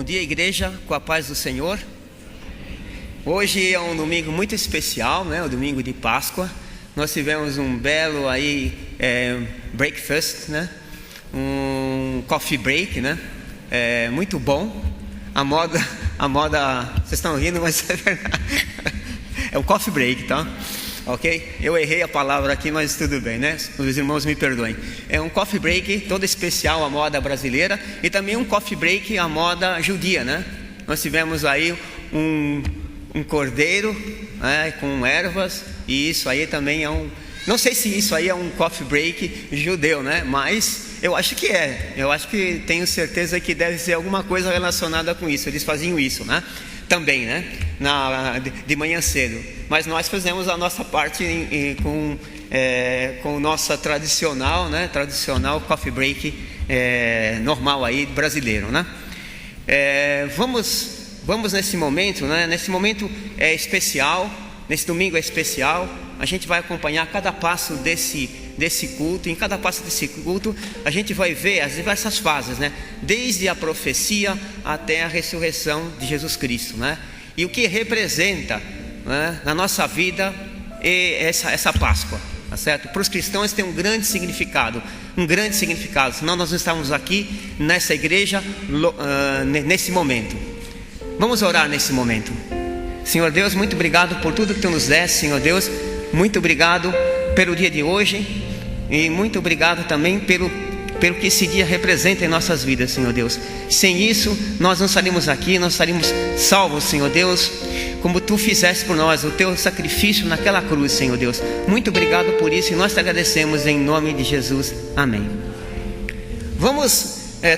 Bom dia, igreja, com a paz do Senhor. Hoje é um domingo muito especial, né? O domingo de Páscoa. Nós tivemos um belo breakfast, né? Um coffee break, né? Muito bom. A moda, vocês estão rindo, mas é verdade. É um coffee break, tá? Ok? Eu errei a palavra aqui, mas tudo bem, né? Os irmãos me perdoem. É um coffee break todo especial à moda brasileira e também um coffee break à moda judia, né? Nós tivemos aí um cordeiro, né, com ervas, e isso aí também é não sei se isso aí é um coffee break judeu, né? Mas eu acho que é. Eu acho que tenho certeza que deve ser alguma coisa relacionada com isso. Eles faziam isso, né? Também, né? De manhã cedo. Mas nós fazemos a nossa parte com nossa tradicional, né? Tradicional coffee break normal aí brasileiro, né? Vamos nesse momento, né? Nesse momento é especial. Nesse domingo é especial. A gente vai acompanhar cada passo desse culto. Em cada passo desse culto a gente vai ver as diversas fases, né? Desde a profecia até a ressurreição de Jesus Cristo, né? E o que representa, né, na nossa vida essa Páscoa, tá certo? Para os cristãos tem um grande significado, senão nós não estávamos aqui nessa igreja nesse momento. Vamos orar nesse momento. Senhor Deus, muito obrigado por tudo que Tu nos deste, Senhor Deus. Muito obrigado pelo dia de hoje e muito obrigado também pelo que esse dia representa em nossas vidas, Senhor Deus. Sem isso, nós não estaríamos aqui, nós estaríamos salvos, Senhor Deus, como Tu fizeste por nós, o Teu sacrifício naquela cruz, Senhor Deus. Muito obrigado por isso e nós Te agradecemos em nome de Jesus. Amém.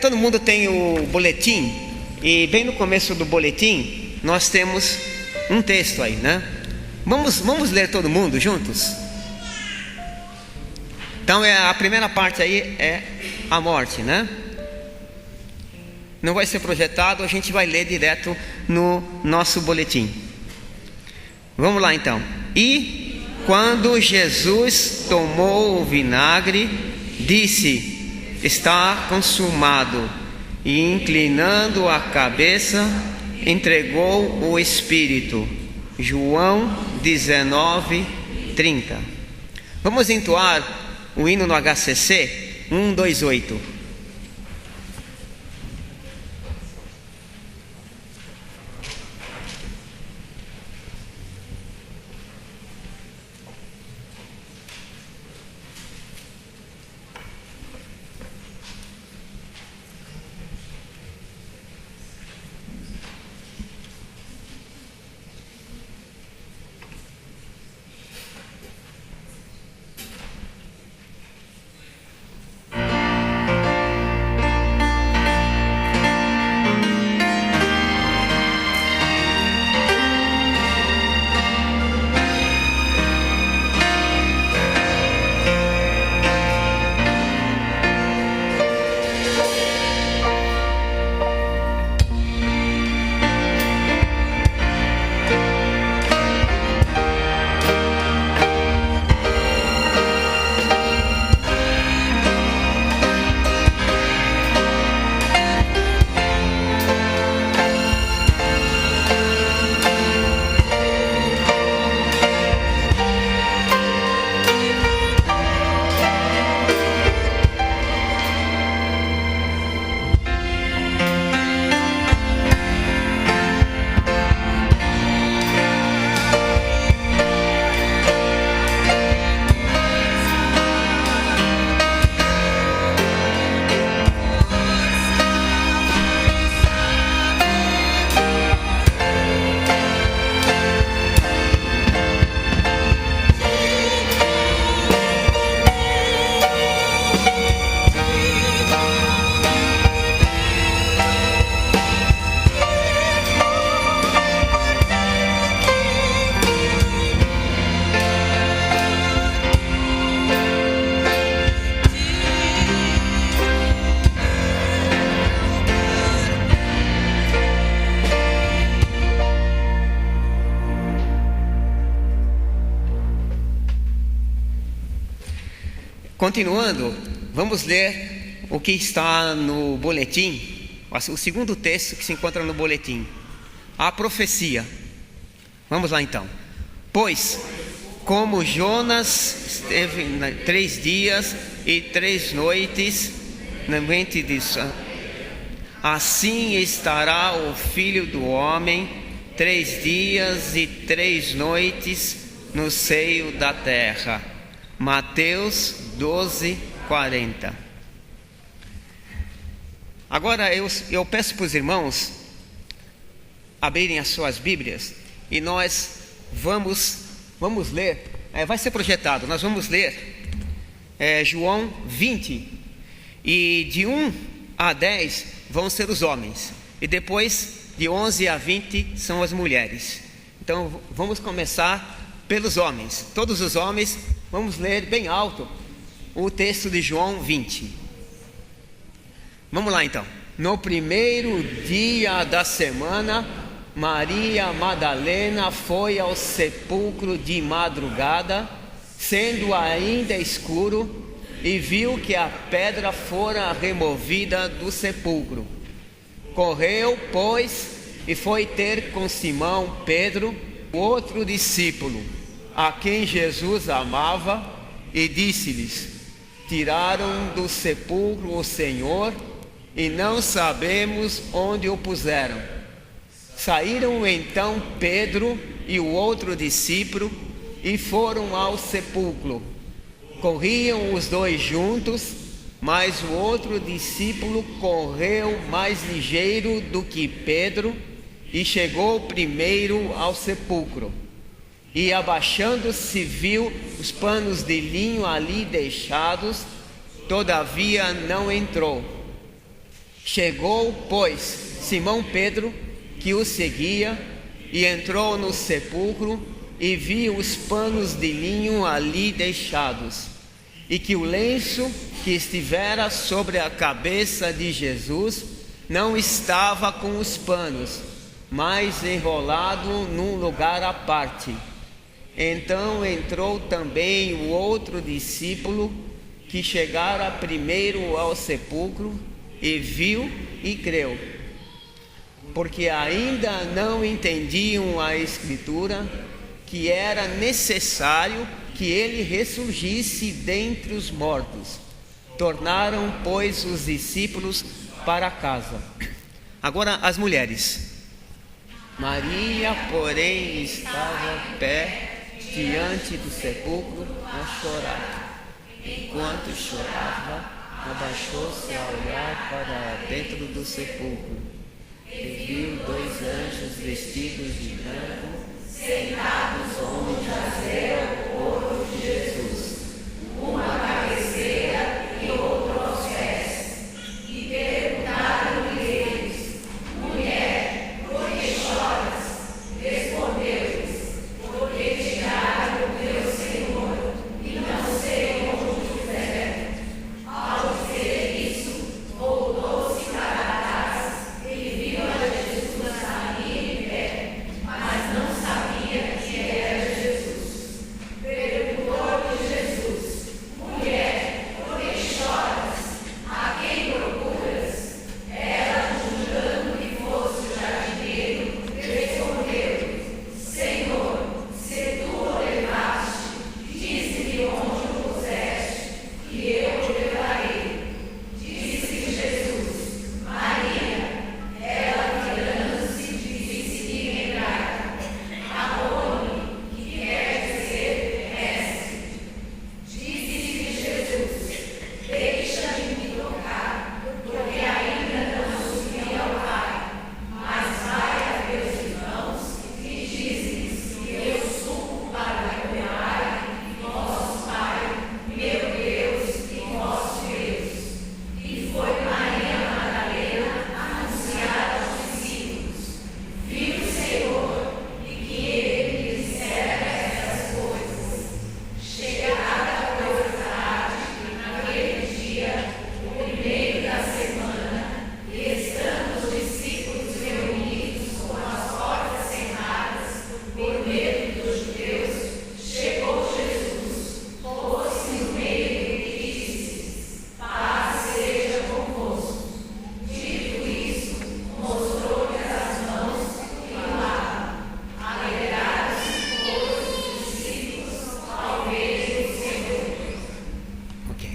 Todo mundo tem o boletim e bem no começo do boletim nós temos um texto aí, né? Vamos ler todo mundo juntos? Então a primeira parte aí é a morte, né? Não vai ser projetado, a gente vai ler direto no nosso boletim. Vamos lá então. E quando Jesus tomou o vinagre, disse: está consumado. E inclinando a cabeça, entregou o Espírito. João 19:30. Vamos entoar o hino no HCC 128. Continuando, vamos ler o que está no boletim. o segundo texto que se encontra no boletim. A profecia. Vamos lá então. Pois, como Jonas esteve 3 dias e 3 noites na mente de assim estará o Filho do Homem 3 dias e 3 noites no seio da terra. Mateus 12:40. Agora eu peço para os irmãos abrirem as suas Bíblias e nós vamos ler, vai ser projetado, nós vamos ler João 20, e de 1 a 10 vão ser os homens, e depois de 11 a 20 são as mulheres. Então vamos começar pelos homens, todos os homens, vamos ler bem alto o texto de João 20. Vamos lá então. No primeiro dia da semana, Maria Madalena foi ao sepulcro de madrugada, sendo ainda escuro, e viu que a pedra fora removida do sepulcro. Correu, pois, e foi ter com Simão Pedro, o outro discípulo, a quem Jesus amava, e disse-lhes: tiraram do sepulcro o Senhor, e não sabemos onde o puseram. Saíram então Pedro e o outro discípulo e foram ao sepulcro. Corriam os dois juntos, mas o outro discípulo correu mais ligeiro do que Pedro e chegou primeiro ao sepulcro. E abaixando-se viu os panos de linho ali deixados, todavia não entrou. Chegou, pois, Simão Pedro, que o seguia, e entrou no sepulcro e viu os panos de linho ali deixados, e que o lenço que estivera sobre a cabeça de Jesus não estava com os panos, mas enrolado num lugar à parte. Então entrou também o outro discípulo, que chegara primeiro ao sepulcro, e viu e creu, porque ainda não entendiam a Escritura, que era necessário que ele ressurgisse dentre os mortos. Tornaram, pois, os discípulos para casa. Agora as mulheres. Maria, porém, estava pé diante do sepulcro a chorar. Enquanto chorava, abaixou-se a olhar para dentro do sepulcro e viu 2 anjos vestidos de branco, sentados onde jazera o corpo de Jesus, uma à cabeceira e outro aos pés. E perguntaram-lhe eles: mulher, por que choras? Respondeu-lhes: porque tiraram o meu Senhor, e não sei onde o puseram. Ao dizer isso, voltou-se para trás e viu a Jesus ali em pé, mas não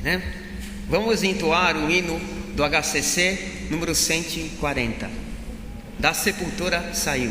né? Vamos entoar o hino do HCC número 140. Da sepultura saiu.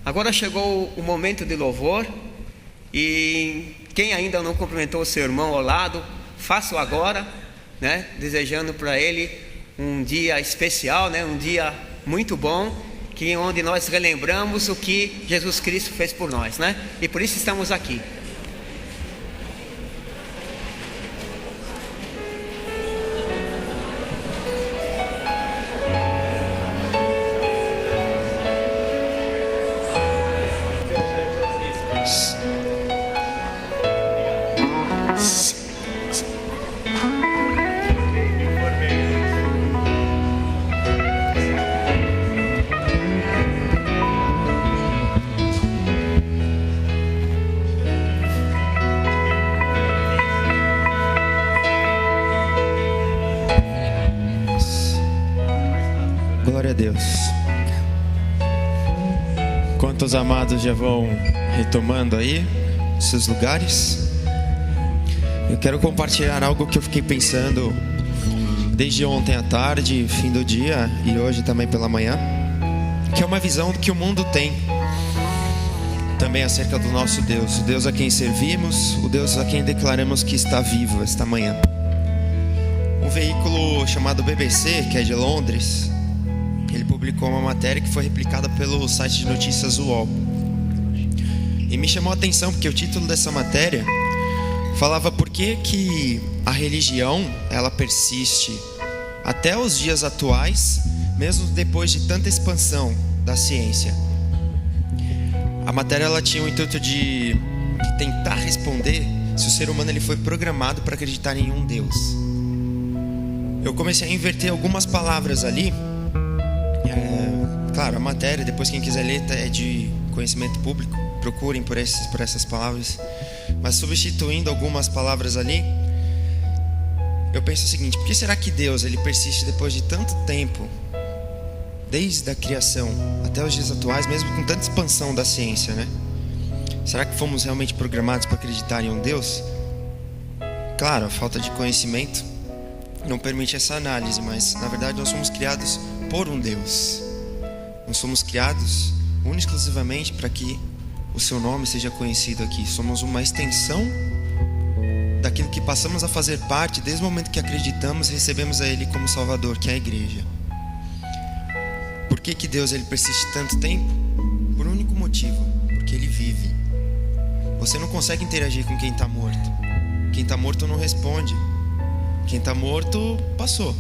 Agora chegou o momento de louvor, e quem ainda não cumprimentou o seu irmão ao lado, faça-o agora, né? Desejando para ele um dia especial, né? Um dia muito bom, onde nós relembramos o que Jesus Cristo fez por nós, né? E por isso estamos aqui. Glória a Deus. Quantos amados já vão retomando aí seus lugares? Eu quero compartilhar algo que eu fiquei pensando desde ontem à tarde, fim do dia e hoje também pela manhã, que é uma visão que o mundo tem também acerca do nosso Deus, o Deus a quem servimos, o Deus a quem declaramos que está vivo esta manhã. Um veículo chamado BBC, que é de Londres, ele publicou uma matéria que foi replicada pelo site de notícias UOL. E me chamou a atenção porque o título dessa matéria falava por que a religião ela persiste até os dias atuais, mesmo depois de tanta expansão da ciência. A matéria ela tinha o intuito de tentar responder se o ser humano ele foi programado para acreditar em um Deus. Eu comecei a inverter algumas palavras ali Claro, a matéria, depois quem quiser ler, é de conhecimento público. Procurem por essas palavras. Mas substituindo algumas palavras ali, eu penso o seguinte: por que será que Deus ele persiste depois de tanto tempo, desde a criação até os dias atuais, mesmo com tanta expansão da ciência, né? Será que fomos realmente programados para acreditar em um Deus? Claro, a falta de conhecimento não permite essa análise, mas na verdade nós somos criados por um Deus. Nós somos criados única e exclusivamente para que o seu nome seja conhecido aqui. Somos uma extensão daquilo que passamos a fazer parte desde o momento que acreditamos e recebemos a Ele como Salvador, que é a igreja. Por que Deus ele persiste tanto tempo? Por um único motivo: porque Ele vive. Você não consegue interagir com quem está morto. Quem está morto não responde. Quem está morto passou.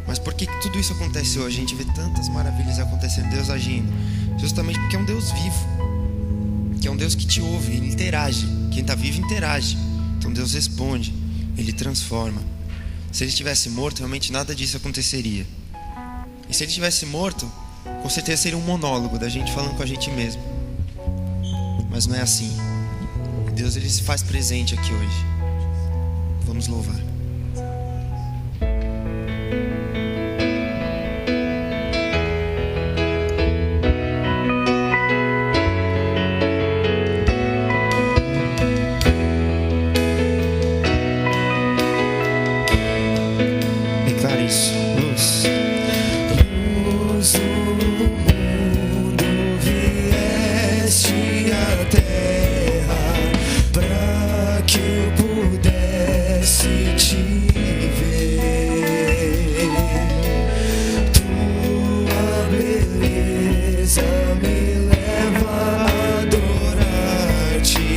Mas por que tudo isso acontece hoje? A gente vê tantas maravilhas acontecendo, Deus agindo. Justamente porque é um Deus vivo, que é um Deus que te ouve, Ele interage. Quem está vivo interage. Então Deus responde, Ele transforma. Se Ele estivesse morto, realmente nada disso aconteceria. E se Ele estivesse morto, com certeza seria um monólogo da gente falando com a gente mesmo. Mas não é assim. Deus ele se faz presente aqui hoje. Vamos louvar. Declara isso. Luz. Luz do mundo, vieste à terra para que eu pudesse te ver. Tua beleza me leva a adorar-te.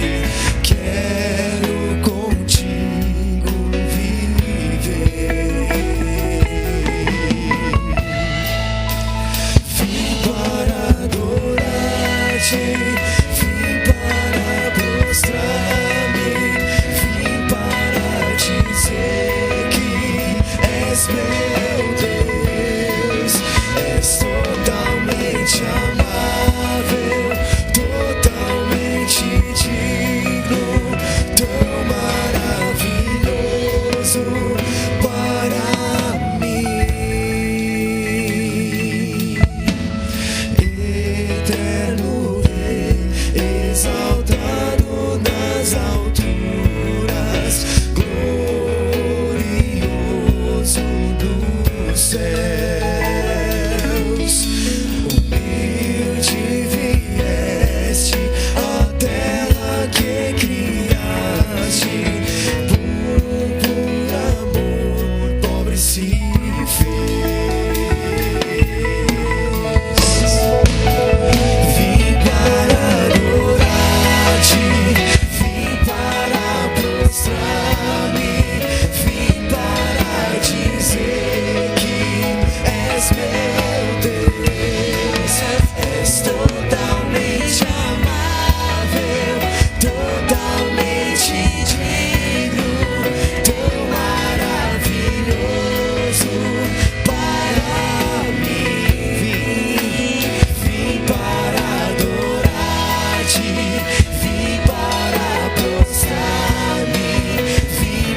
Quero contigo viver. Vim para adorar-te, vim para prostrar-me, vim para dizer que és meu Deus. És totalmente amável, totalmente digno, tão maravilhoso para mim. Eterno Rei, exaltado nas alturas, glorioso dos céus. Humilde vieste à terra que criaste, por amor pobre se fez. Vim para adorar-te, vim para prostrar-me, vim para dizer que és meu Deus. És totalmente amável, totalmente digno, tão maravilhoso para mim. Vim para adorar-te, vim para prostrar-me, vim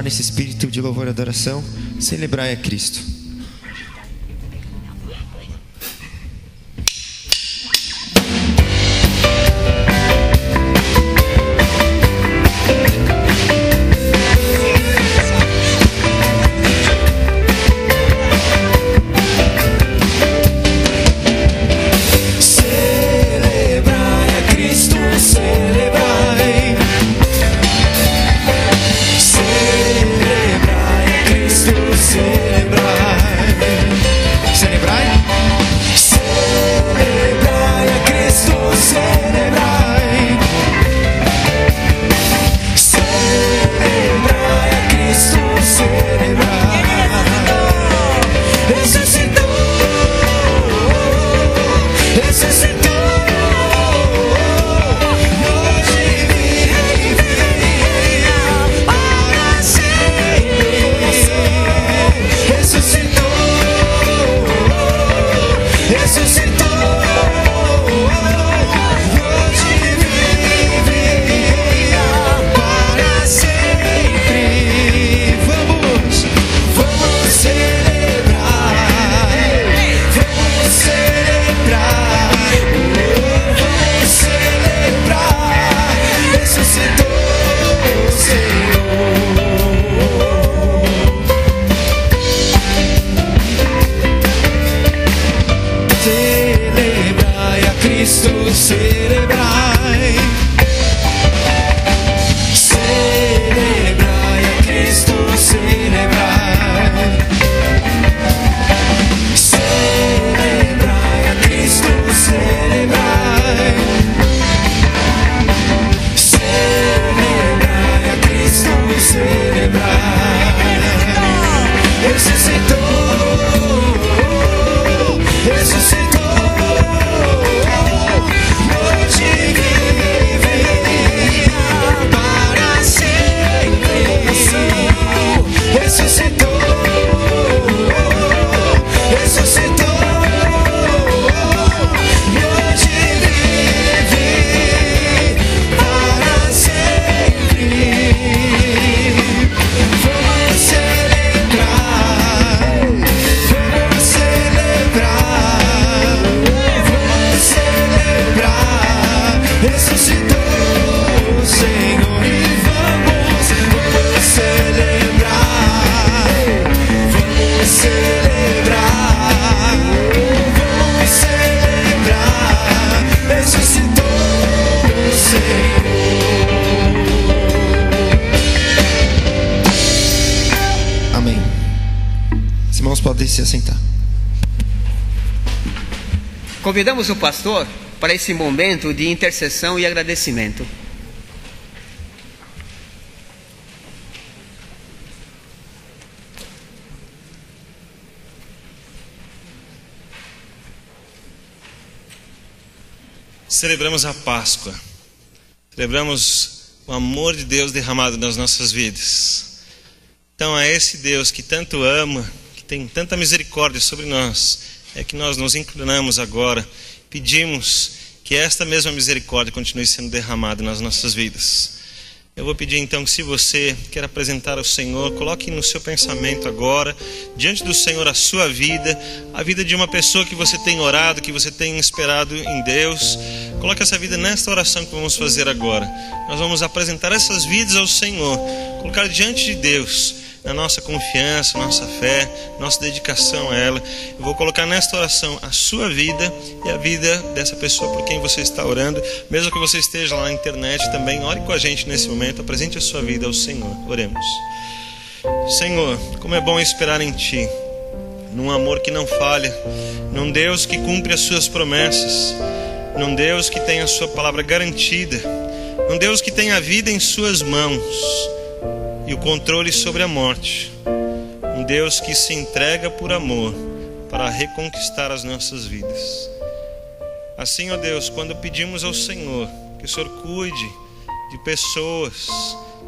entrar nesse espírito de louvor e adoração, celebrai a Cristo. Podem se assentar. Convidamos o pastor para esse momento de intercessão e agradecimento. Celebramos a Páscoa, celebramos o amor de Deus derramado nas nossas vidas. Então é esse Deus que tanto ama, tem tanta misericórdia sobre nós, é que nós nos inclinamos agora, pedimos que esta mesma misericórdia continue sendo derramada nas nossas vidas. Eu vou pedir então que, se você quer apresentar ao Senhor, coloque no seu pensamento agora, diante do Senhor, a sua vida, a vida de uma pessoa que você tem orado, que você tem esperado em Deus. Coloque essa vida nesta oração que vamos fazer agora. Nós vamos apresentar essas vidas ao Senhor, colocar diante de Deus, na nossa confiança, nossa fé, nossa dedicação a ela. Eu vou colocar nesta oração a sua vida e a vida dessa pessoa por quem você está orando. Mesmo que você esteja lá na internet também, ore com a gente nesse momento, apresente a sua vida ao Senhor. Oremos. Senhor, como é bom esperar em Ti, num amor que não falha, num Deus que cumpre as suas promessas, num Deus que tem a sua palavra garantida, num Deus que tem a vida em suas mãos e o controle sobre a morte. Um Deus que se entrega por amor para reconquistar as nossas vidas. Assim, ó Deus, quando pedimos ao Senhor que o Senhor cuide de pessoas,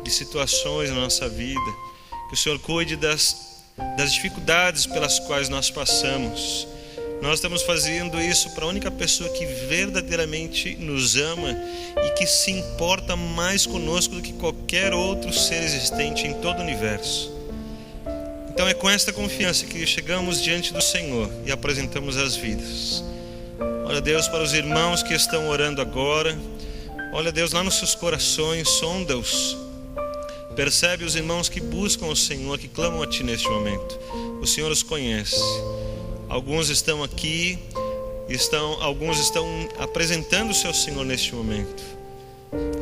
de situações na nossa vida, que o Senhor cuide das dificuldades pelas quais nós passamos, Nós estamos fazendo isso para a única pessoa que verdadeiramente nos ama e que se importa mais conosco do que qualquer outro ser existente em todo o universo. Então é com esta confiança que chegamos diante do Senhor e apresentamos as vidas. Olha, Deus, para os irmãos que estão orando agora. Olha, Deus, lá nos seus corações, sonda-os. Percebe os irmãos que buscam o Senhor, que clamam a Ti neste momento. O Senhor os conhece. Alguns estão aqui, alguns estão apresentando o seu Senhor neste momento.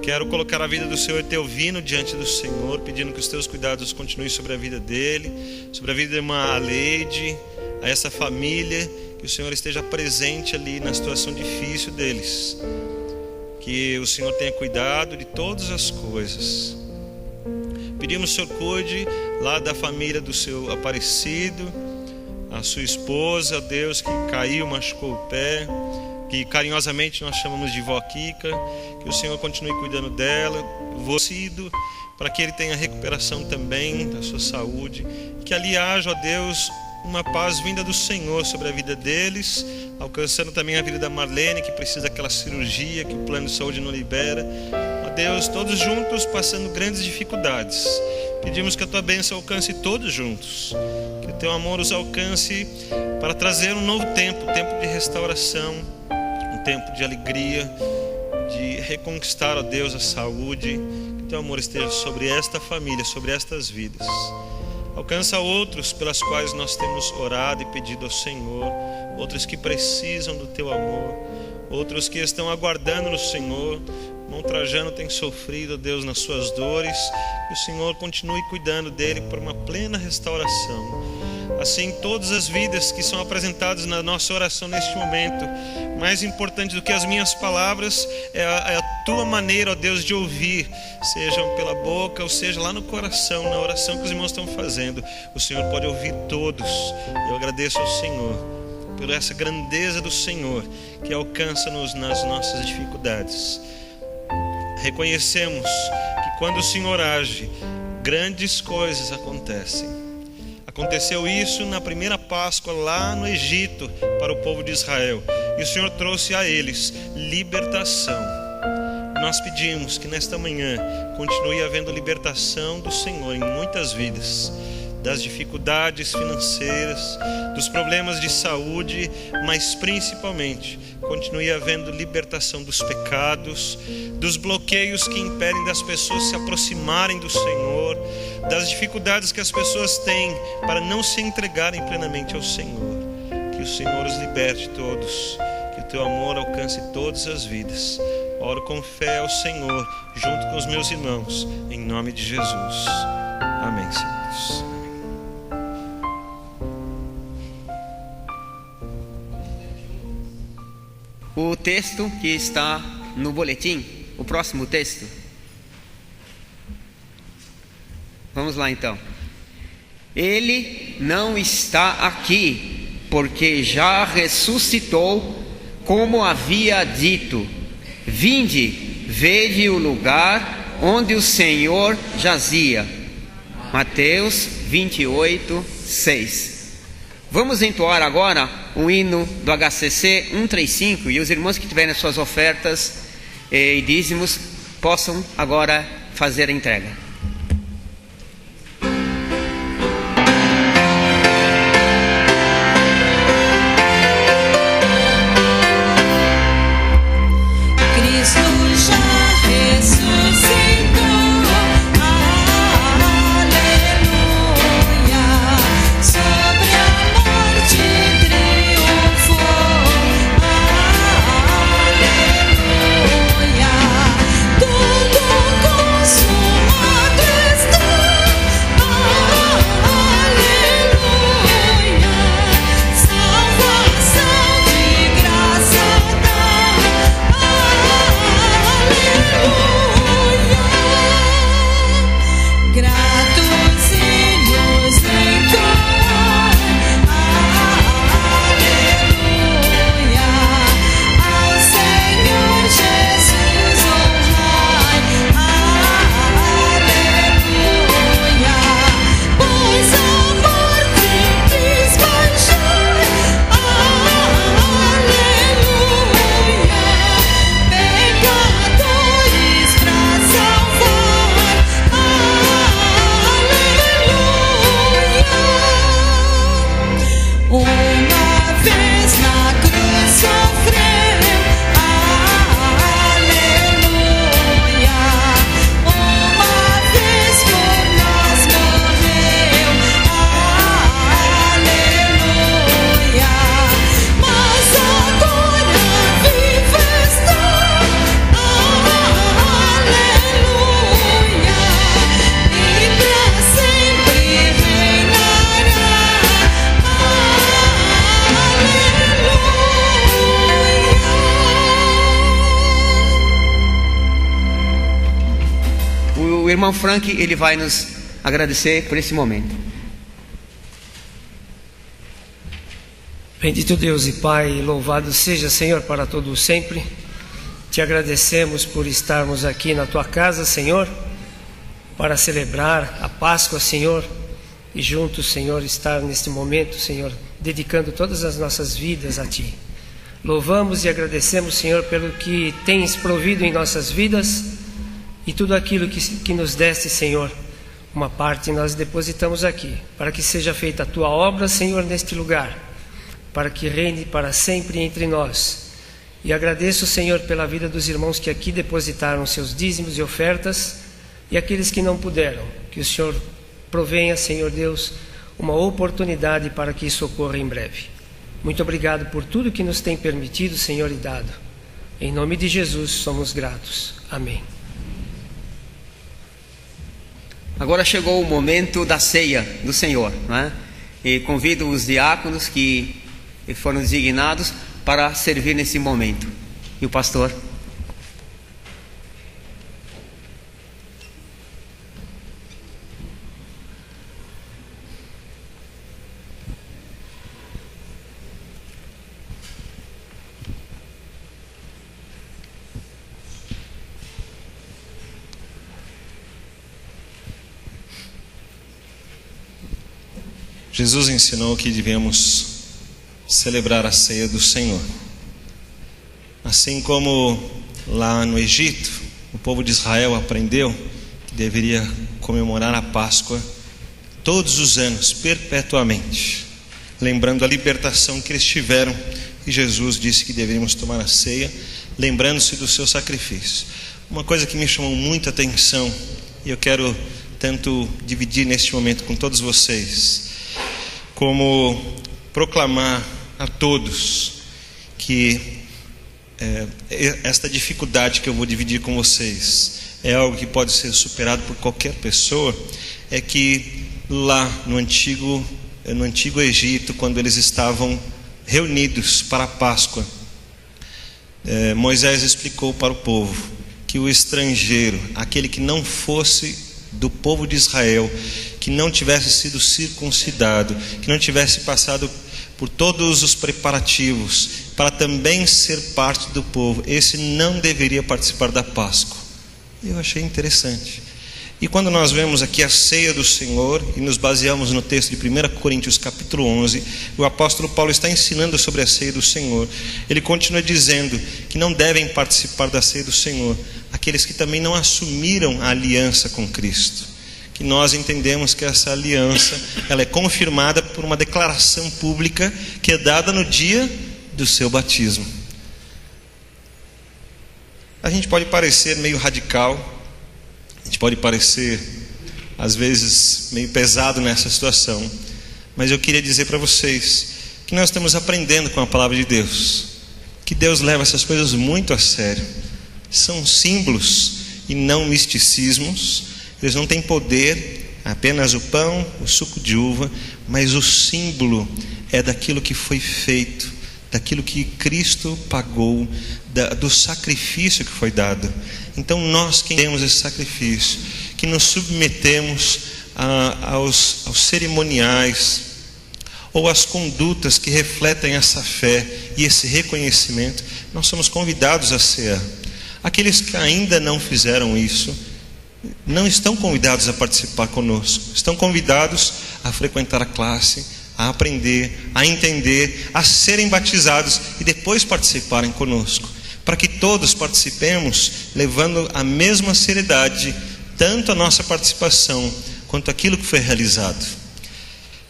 Quero colocar a vida do Senhor Etelvino diante do Senhor, pedindo que os Teus cuidados continuem sobre a vida dele, sobre a vida da irmã Aleide, a essa família, que o Senhor esteja presente ali na situação difícil deles. Que o Senhor tenha cuidado de todas as coisas. Pedimos que o Senhor cuide lá da família do seu Aparecido, a sua esposa, Deus, que caiu, machucou o pé, que carinhosamente nós chamamos de vó Kika. Que o Senhor continue cuidando dela, para que ele tenha recuperação também da sua saúde. Que ali haja, ó Deus, uma paz vinda do Senhor sobre a vida deles, alcançando também a vida da Marlene, que precisa daquela cirurgia que o plano de saúde não libera. Ó Deus, todos juntos passando grandes dificuldades. Pedimos que a Tua bênção alcance todos juntos, que o Teu amor os alcance para trazer um novo tempo, um tempo de restauração, um tempo de alegria, de reconquistar, ó Deus, a saúde. Que Teu amor esteja sobre esta família, sobre estas vidas. Alcança outros pelas quais nós temos orado e pedido ao Senhor, outros que precisam do Teu amor, outros que estão aguardando no Senhor. Irmão Trajano tem sofrido, Deus, nas suas dores, que o Senhor continue cuidando dele por uma plena restauração. Assim, todas as vidas que são apresentadas na nossa oração neste momento, mais importante do que as minhas palavras é a Tua maneira, ó Deus, de ouvir, sejam pela boca ou seja lá no coração, na oração que os irmãos estão fazendo. O Senhor pode ouvir todos. Eu agradeço ao Senhor por essa grandeza do Senhor que alcança-nos nas nossas dificuldades. Reconhecemos que quando o Senhor age, grandes coisas acontecem. Aconteceu isso na primeira Páscoa lá no Egito para o povo de Israel, e o Senhor trouxe a eles libertação. Nós pedimos que nesta manhã continue havendo libertação do Senhor em muitas vidas, das dificuldades financeiras, dos problemas de saúde, mas principalmente continue havendo libertação dos pecados, dos bloqueios que impedem das pessoas se aproximarem do Senhor, das dificuldades que as pessoas têm para não se entregarem plenamente ao Senhor. Que o Senhor os liberte todos, que o Teu amor alcance todas as vidas. Oro com fé ao Senhor, junto com os meus irmãos, em nome de Jesus. Amém, Senhor. O texto que está no boletim, o próximo texto. Vamos lá então. Ele não está aqui, porque já ressuscitou, como havia dito. Vinde, vede o lugar onde o Senhor jazia. Mateus 28, 6. Vamos entoar agora o hino do HCC 135, e os irmãos que tiverem as suas ofertas e dízimos possam agora fazer a entrega. Tudo consumado. irmão Frank, ele vai nos agradecer por esse momento. Bendito Deus e Pai, louvado seja, Senhor, para todo sempre. Te agradecemos por estarmos aqui na Tua casa, Senhor, para celebrar a Páscoa, Senhor, e juntos, Senhor, estar neste momento, Senhor, dedicando todas as nossas vidas a Ti. Louvamos e agradecemos, Senhor, pelo que Tens provido em nossas vidas e tudo aquilo que nos deste, Senhor. Uma parte nós depositamos aqui, para que seja feita a Tua obra, Senhor, neste lugar, para que reine para sempre entre nós. E agradeço, Senhor, pela vida dos irmãos que aqui depositaram seus dízimos e ofertas, e aqueles que não puderam, que o Senhor provenha, Senhor Deus, uma oportunidade para que isso ocorra em breve. Muito obrigado por tudo que nos tem permitido, Senhor, e dado. Em nome de Jesus somos gratos. Amém. Agora chegou o momento da ceia do Senhor, não é? E convido os diáconos que foram designados para servir nesse momento. E o pastor? Jesus ensinou que devemos celebrar a ceia do Senhor. Assim como lá no Egito, o povo de Israel aprendeu que deveria comemorar a Páscoa todos os anos, perpetuamente, lembrando a libertação que eles tiveram. E Jesus disse que deveríamos tomar a ceia, lembrando-se do seu sacrifício. Uma coisa que me chamou muita atenção, e eu quero tanto dividir neste momento com todos vocês, como proclamar a todos que esta dificuldade que eu vou dividir com vocês é algo que pode ser superado por qualquer pessoa. É que lá no antigo Egito, quando eles estavam reunidos para a Páscoa, Moisés explicou para o povo que o estrangeiro, aquele que não fosse do povo de Israel, que não tivesse sido circuncidado, que não tivesse passado por todos os preparativos para também ser parte do povo, esse não deveria participar da Páscoa. Eu achei interessante. E quando nós vemos aqui a ceia do Senhor e nos baseamos no texto de 1 Coríntios capítulo 11, o apóstolo Paulo está ensinando sobre a ceia do Senhor. Ele continua dizendo que não devem participar da ceia do Senhor aqueles que também não assumiram a aliança com Cristo. Que nós entendemos que essa aliança, ela é confirmada por uma declaração pública que é dada no dia do seu batismo. A gente pode parecer meio radical, a gente pode parecer às vezes meio pesado nessa situação, mas eu queria dizer para vocês que nós estamos aprendendo com a palavra de Deus, que Deus leva essas coisas muito a sério. São símbolos e não misticismos. Eles não têm poder, apenas o pão, o suco de uva, mas o símbolo é daquilo que foi feito, daquilo que Cristo pagou, do sacrifício que foi dado. Então nós que temos esse sacrifício, que nos submetemos aos cerimoniais ou às condutas que refletem essa fé e esse reconhecimento, nós somos convidados a cear. Aqueles que ainda não fizeram isso não estão convidados a participar conosco, estão convidados a frequentar a classe, a aprender, a entender, a serem batizados e depois participarem conosco, para que todos participemos levando a mesma seriedade, tanto a nossa participação quanto aquilo que foi realizado.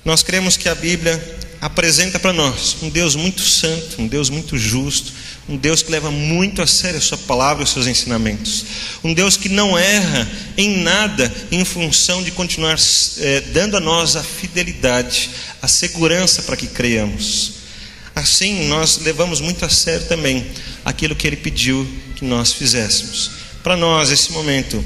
Nós cremos que a Bíblia apresenta para nós um Deus muito santo, um Deus muito justo, um Deus que leva muito a sério a sua palavra e os seus ensinamentos, um Deus que não erra em nada em função de continuar dando a nós a fidelidade, a segurança para que creiamos. Assim nós levamos muito a sério também aquilo que Ele pediu que nós fizéssemos. Para nós esse momento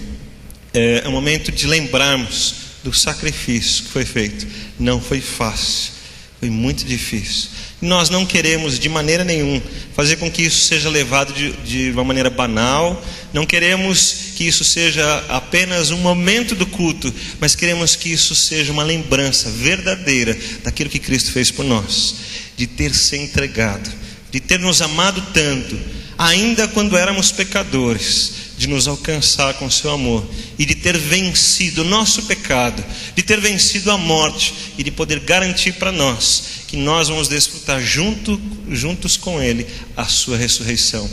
é um momento de lembrarmos do sacrifício que foi feito. Não foi fácil, foi muito difícil. Nós não queremos de maneira nenhuma fazer com que isso seja levado de uma maneira banal. Não queremos que isso seja apenas um momento do culto, mas queremos que isso seja uma lembrança verdadeira daquilo que Cristo fez por nós, de ter se entregado, de ter nos amado tanto, ainda quando éramos pecadores, de nos alcançar com seu amor e de ter vencido o nosso pecado, de ter vencido a morte e de poder garantir para nós que nós vamos desfrutar juntos com Ele a sua ressurreição,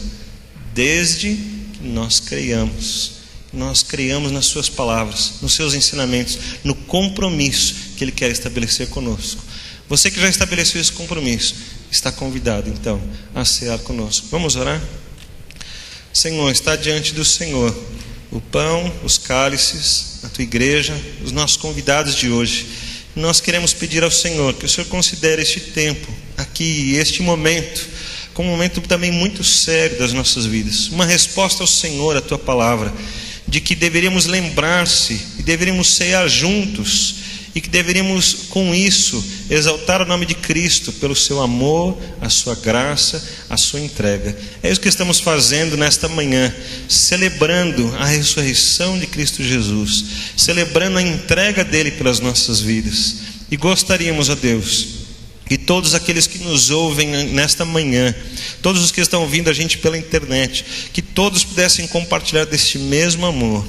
desde que nós creiamos nas suas palavras, nos seus ensinamentos, no compromisso que Ele quer estabelecer conosco. Você que já estabeleceu esse compromisso está convidado então a cear conosco. Vamos orar? Senhor, está diante do Senhor o pão, os cálices, a tua igreja, os nossos convidados de hoje. Nós queremos pedir ao Senhor que o Senhor considere este tempo aqui, este momento, como um momento também muito sério das nossas vidas, uma resposta ao Senhor, à tua palavra, de que deveríamos lembrar-se e deveríamos cear juntos, e que deveríamos com isso exaltar o nome de Cristo pelo seu amor, a sua graça, a sua entrega. É isso que estamos fazendo nesta manhã, celebrando a ressurreição de Cristo Jesus, celebrando a entrega dele pelas nossas vidas. E gostaríamos, ó Deus, que todos aqueles que nos ouvem nesta manhã, todos os que estão ouvindo a gente pela internet, que todos pudessem compartilhar deste mesmo amor.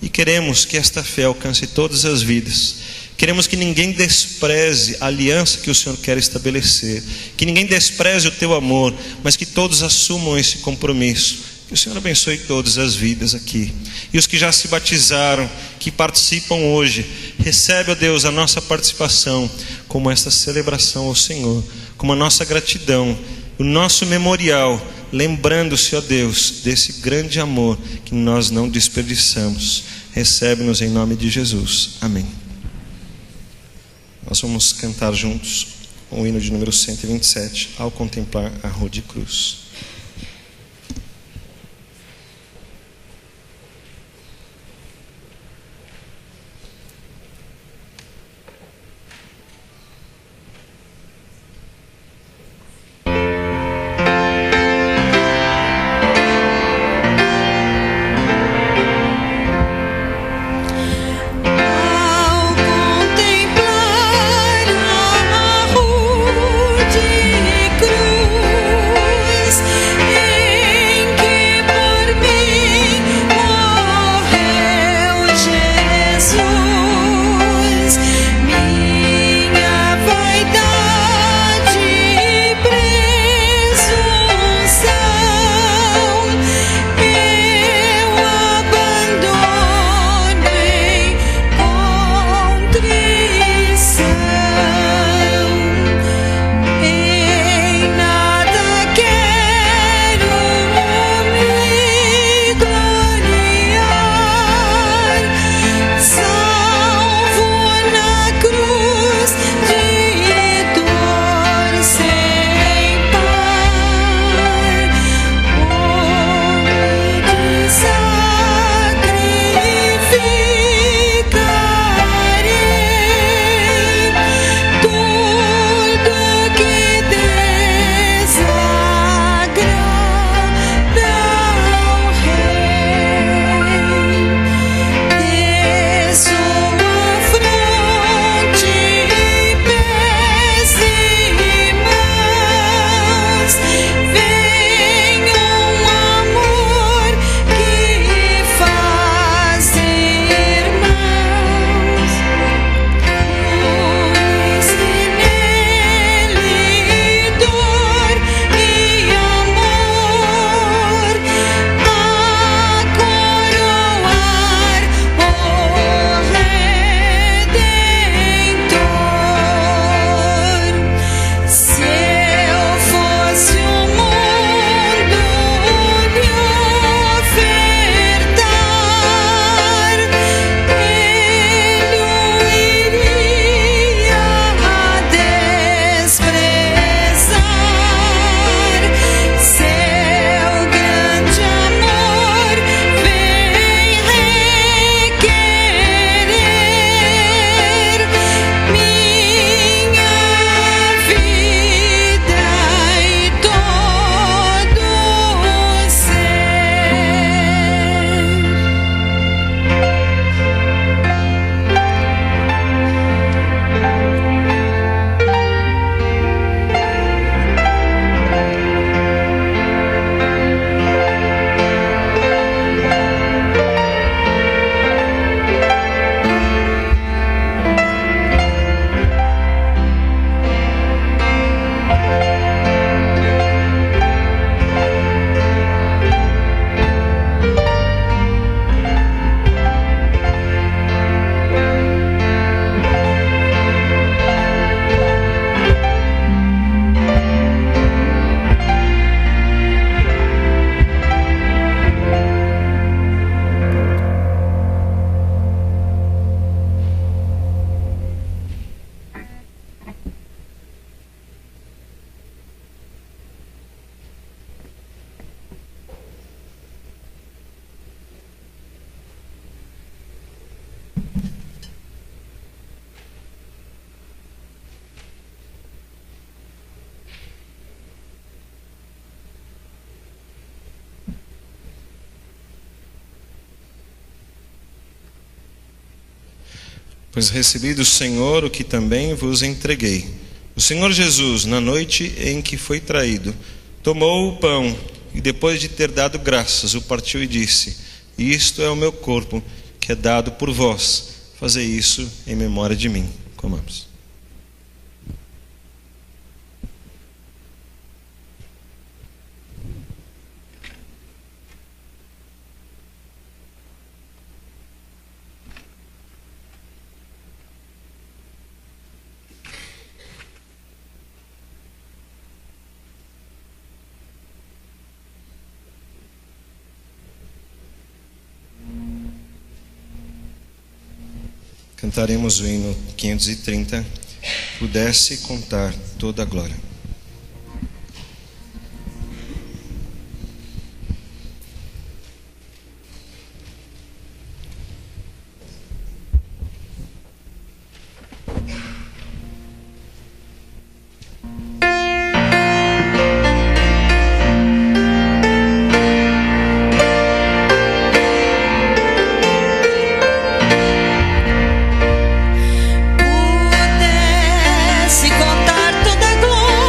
E queremos que esta fé alcance todas as vidas. Queremos que ninguém despreze a aliança que o Senhor quer estabelecer, que ninguém despreze o teu amor, mas que todos assumam esse compromisso. Que o Senhor abençoe todas as vidas aqui. E os que já se batizaram, que participam hoje, recebe, ó Deus, a nossa participação como esta celebração ao Senhor, como a nossa gratidão, o nosso memorial, lembrando-se, ó Deus, desse grande amor que nós não desperdiçamos. Recebe-nos em nome de Jesus. Amém. Nós vamos cantar juntos o hino de número 127, ao contemplar a rude cruz. Cruz pois recebi do Senhor o que também vos entreguei. O Senhor Jesus, na noite em que foi traído, tomou o pão e, depois de ter dado graças, o partiu e disse: isto é o meu corpo, que é dado por vós. Fazei isso em memória de mim. Comamos. Cantaremos o hino 530, Pudesse contar toda a glória. Pudesse contar toda a glória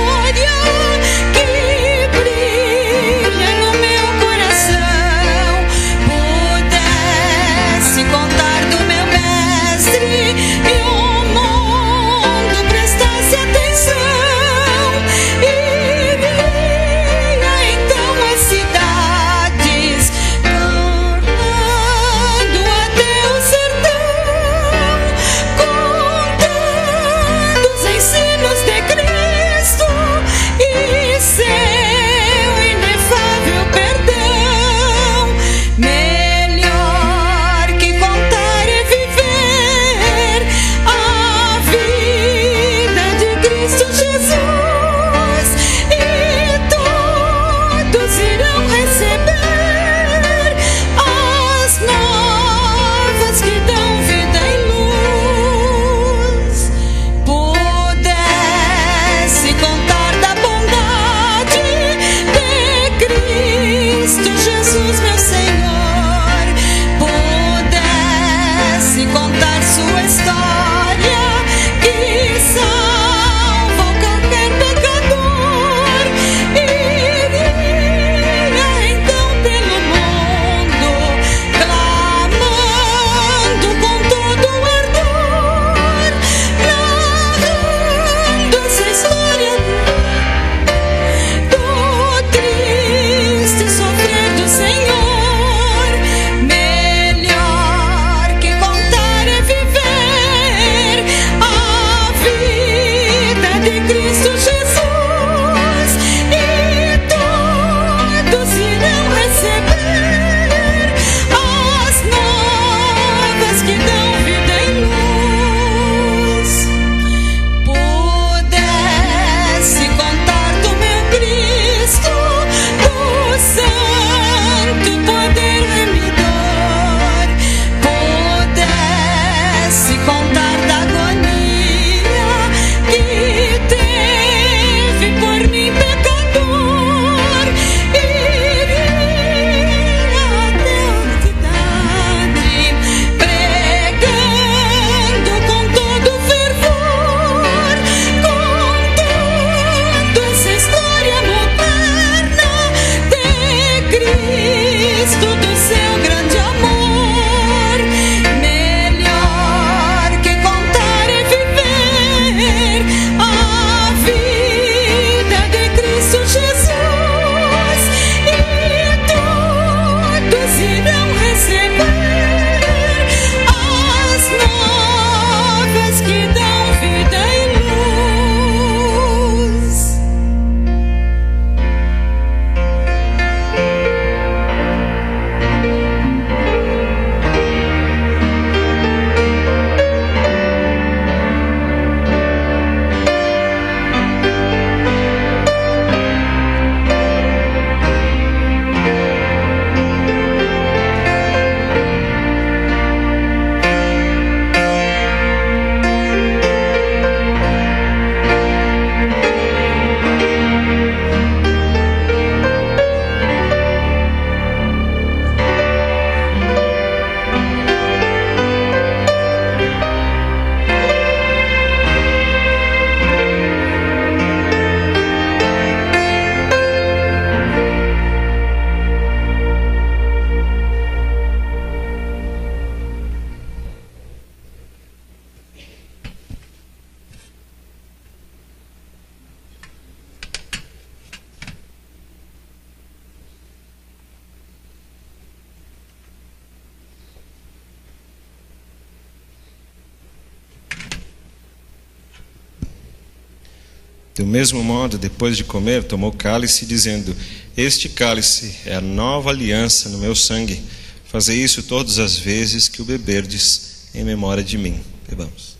Do mesmo modo, depois de comer, tomou o cálice, dizendo: Este cálice é a nova aliança no meu sangue. Fazei isso todas as vezes que o beberdes em memória de mim. Bebamos.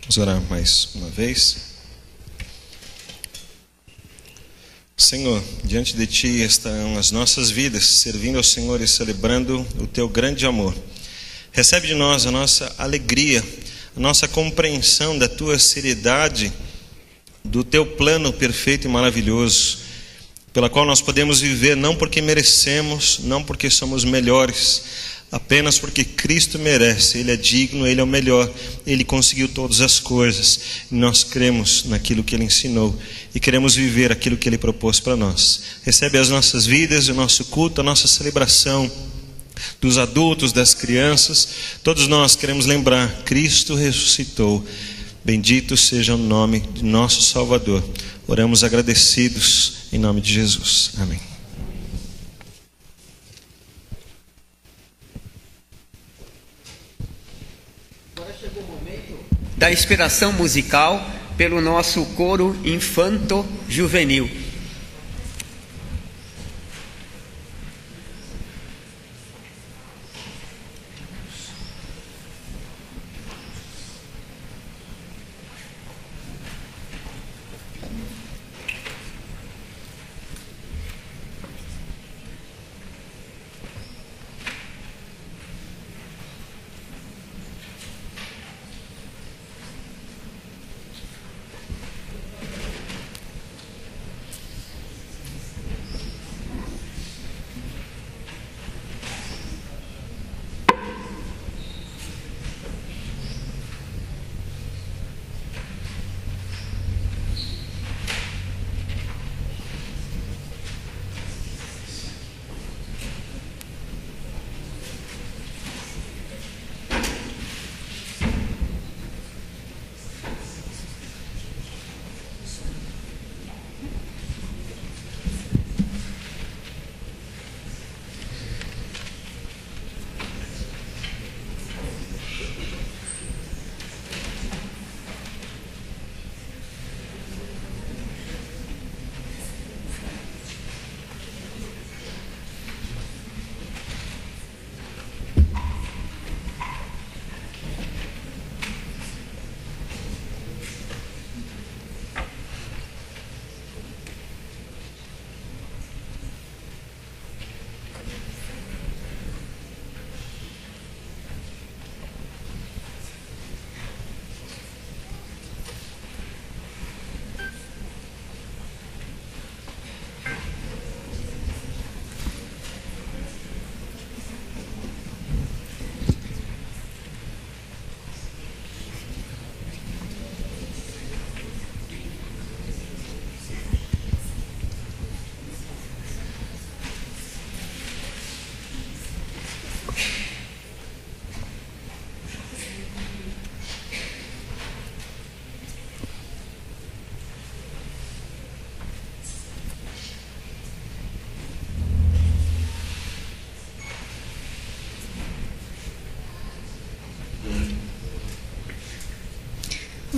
Vamos orar mais uma vez. Senhor, diante de Ti estão as nossas vidas, servindo ao Senhor e celebrando o Teu grande amor. Recebe de nós a nossa alegria, a nossa compreensão da Tua seriedade, do Teu plano perfeito e maravilhoso, pela qual nós podemos viver não porque merecemos, não porque somos melhores, apenas porque Cristo merece. Ele é digno, Ele é o melhor, Ele conseguiu todas as coisas, e nós cremos naquilo que Ele ensinou e queremos viver aquilo que Ele propôs para nós. Recebe as nossas vidas, o nosso culto, a nossa celebração dos adultos, das crianças. Todos nós queremos lembrar: Cristo ressuscitou. Bendito seja o nome de nosso Salvador. Oramos agradecidos em nome de Jesus. Amém. Agora chegou o momento da inspiração musical pelo nosso coro infanto-juvenil.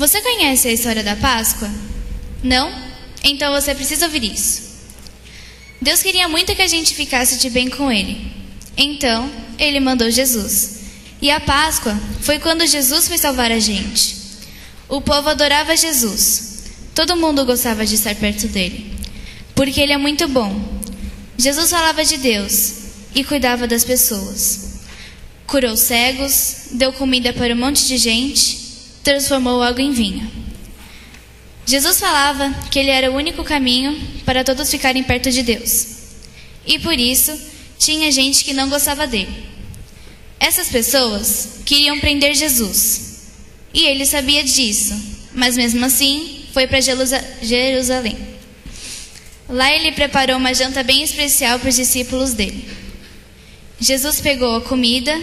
Você conhece a história da Páscoa? Não? Então você precisa ouvir isso. Deus queria muito que a gente ficasse de bem com Ele. Então, Ele mandou Jesus. E a Páscoa foi quando Jesus foi salvar a gente. O povo adorava Jesus. Todo mundo gostava de estar perto dele, porque Ele é muito bom. Jesus falava de Deus e cuidava das pessoas. Curou cegos, deu comida para um monte de gente, transformou água em vinho. Jesus falava que Ele era o único caminho para todos ficarem perto de Deus. E por isso, tinha gente que não gostava dele. Essas pessoas queriam prender Jesus. E Ele sabia disso, mas mesmo assim, foi para Jerusalém. Lá Ele preparou uma janta bem especial para os discípulos dele. Jesus pegou a comida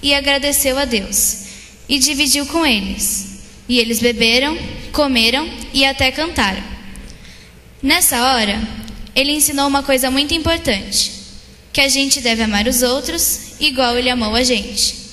e agradeceu a Deus e dividiu com eles. E eles beberam, comeram e até cantaram. Nessa hora, Ele ensinou uma coisa muito importante. que a gente deve amar os outros igual Ele amou a gente.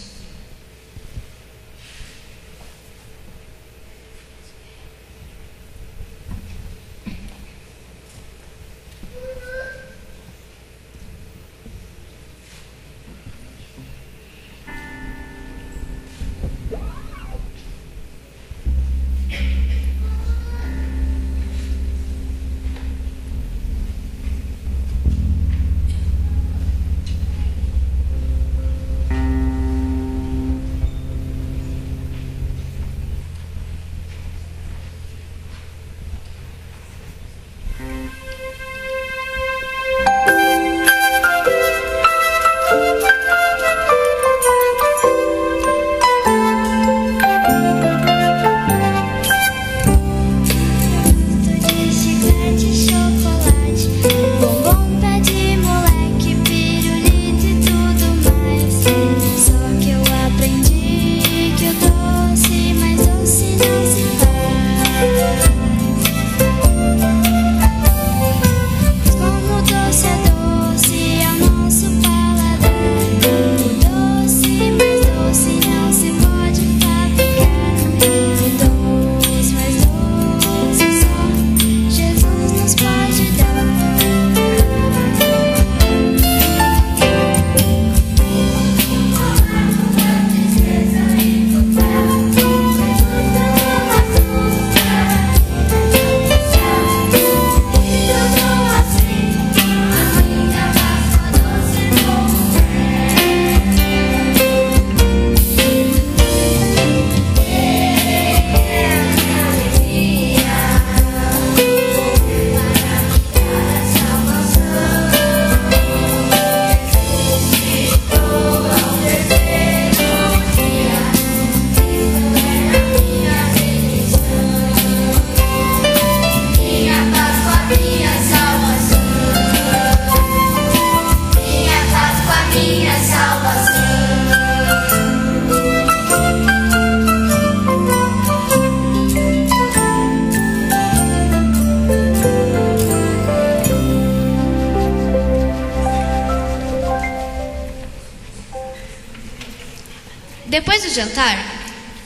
Depois do jantar,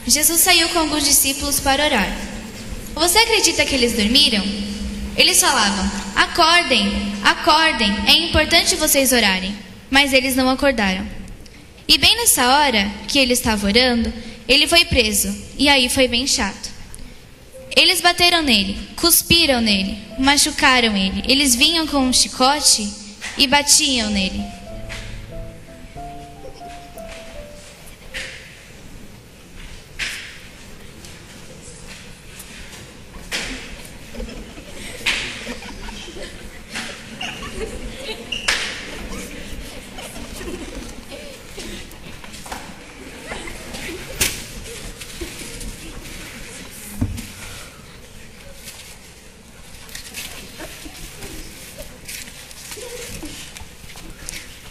Jesus saiu com alguns discípulos para orar. Você acredita que eles dormiram? Eles falavam: acordem, acordem, é importante vocês orarem. Mas eles não acordaram. E bem nessa hora que ele estava orando, ele foi preso, e aí foi bem chato. Eles bateram nele, cuspiram nele, machucaram ele. Eles vinham com um chicote e batiam nele.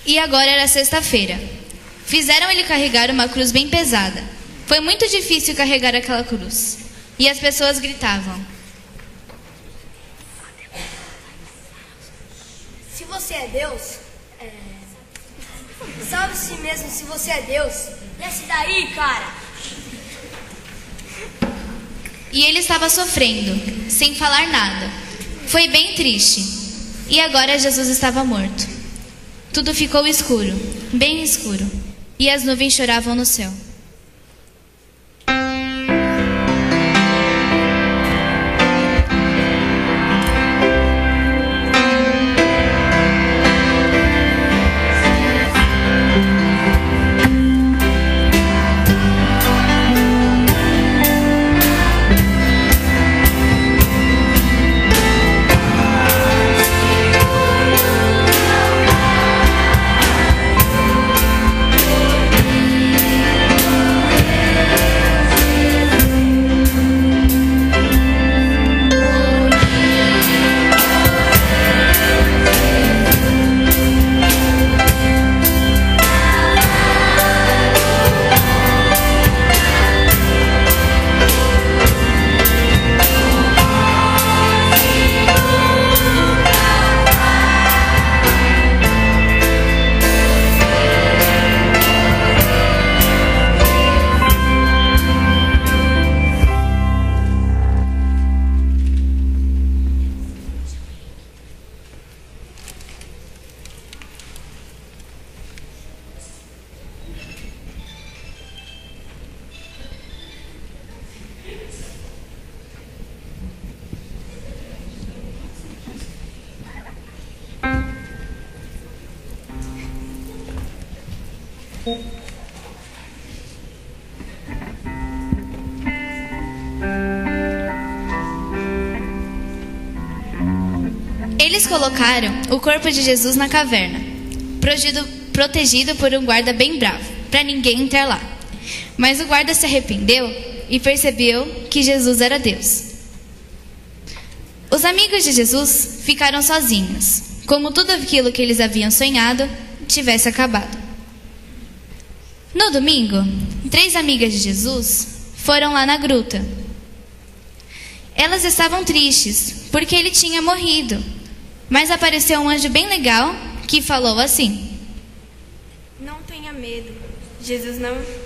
E agora era sexta-feira. Fizeram ele carregar uma cruz bem pesada. Foi muito difícil carregar aquela cruz. E as pessoas gritavam: se você é Deus, salve si mesmo. Se você é Deus, desce daí, cara. E ele estava sofrendo, sem falar nada. Foi bem triste. E agora Jesus estava morto. Tudo ficou escuro, bem escuro, e as nuvens choravam no céu. Eles colocaram o corpo de Jesus na caverna, protegido por um guarda bem bravo, para ninguém entrar lá. Mas o guarda se arrependeu e percebeu que Jesus era Deus. Os amigos de Jesus ficaram sozinhos, como tudo aquilo que eles haviam sonhado tivesse acabado. No domingo, 3 amigas de Jesus foram lá na gruta. Elas estavam tristes, porque ele tinha morrido. Mas apareceu um anjo bem legal que falou assim: Não tenha medo, Jesus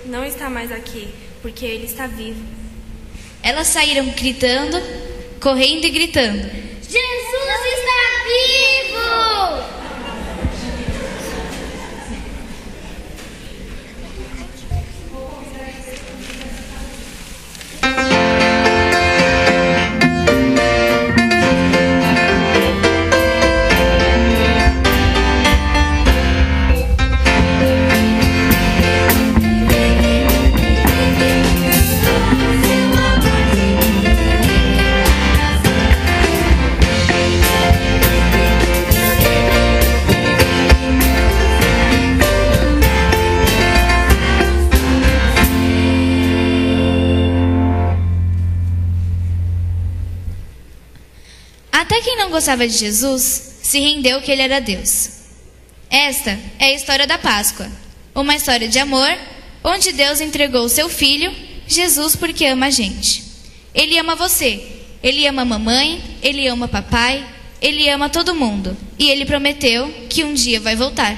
não está mais aqui, porque ele está vivo. Elas saíram gritando, correndo e gritando: Jesus está vivo! Até quem não gostava de Jesus se rendeu que ele era Deus. Esta é a história da Páscoa, uma história de amor, onde Deus entregou o seu Filho, Jesus, porque ama a gente. Ele ama você, ele ama a mamãe, ele ama papai, ele ama todo mundo. E ele prometeu que um dia vai voltar.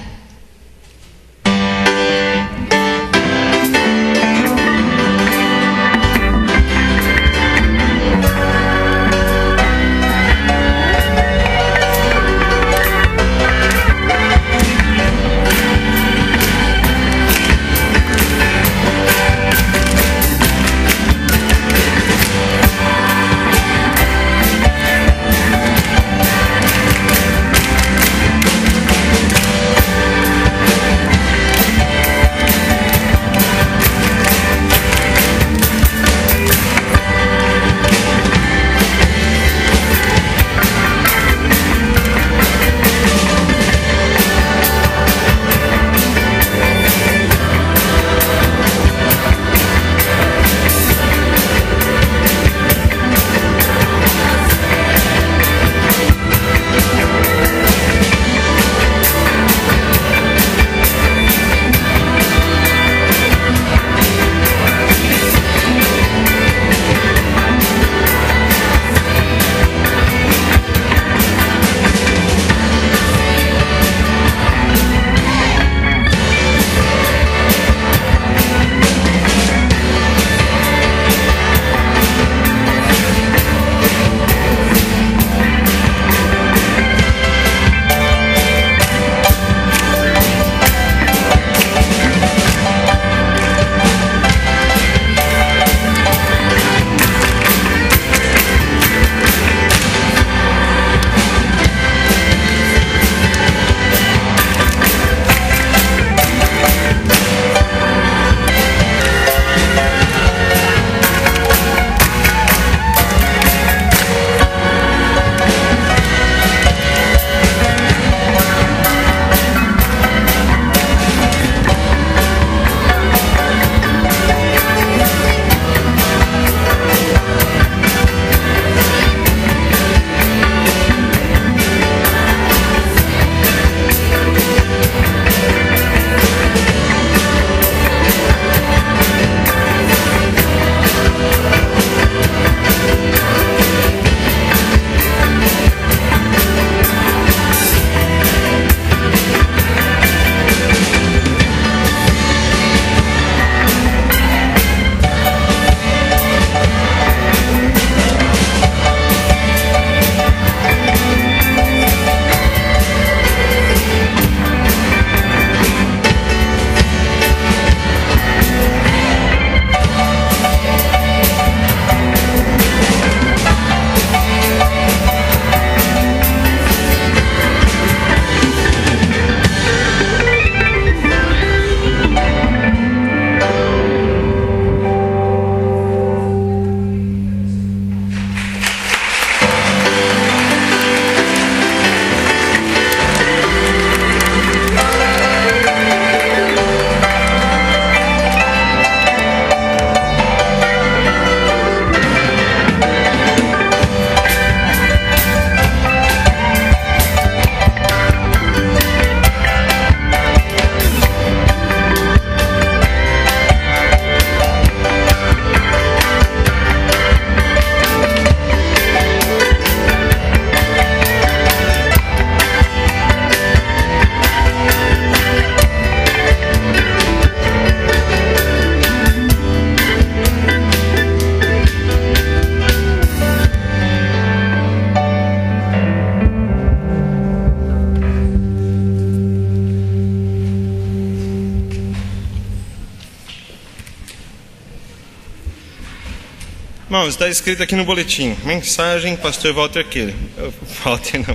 Irmãos, está escrito aqui no boletim, mensagem pastor Walter Keller.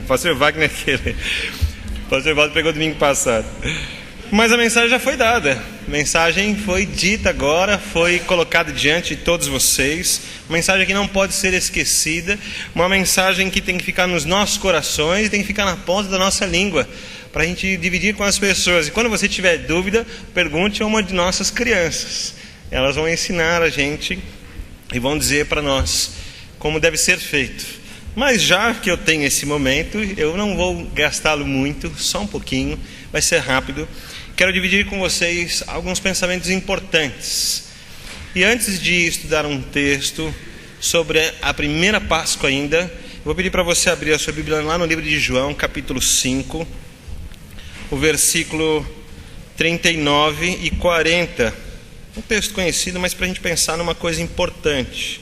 Pastor Wagner Keller. Pastor Walter pegou domingo passado. Mas a mensagem já foi dada. A mensagem foi dita agora, foi colocada diante de todos vocês. Uma mensagem que não pode ser esquecida. Uma mensagem que tem que ficar nos nossos corações e tem que ficar na ponta da nossa língua, para a gente dividir com as pessoas. E quando você tiver dúvida, pergunte a uma de nossas crianças. Elas vão ensinar a gente e vão dizer para nós como deve ser feito. Mas já que eu tenho esse momento, eu não vou gastá-lo muito, só um pouquinho, vai ser rápido. Quero dividir com vocês alguns pensamentos importantes. E antes de estudar um texto sobre a primeira Páscoa ainda, eu vou pedir para você abrir a sua Bíblia lá no livro de João, capítulo 5, o versículo 39 e 40. Um texto conhecido, mas para a gente pensar numa coisa importante.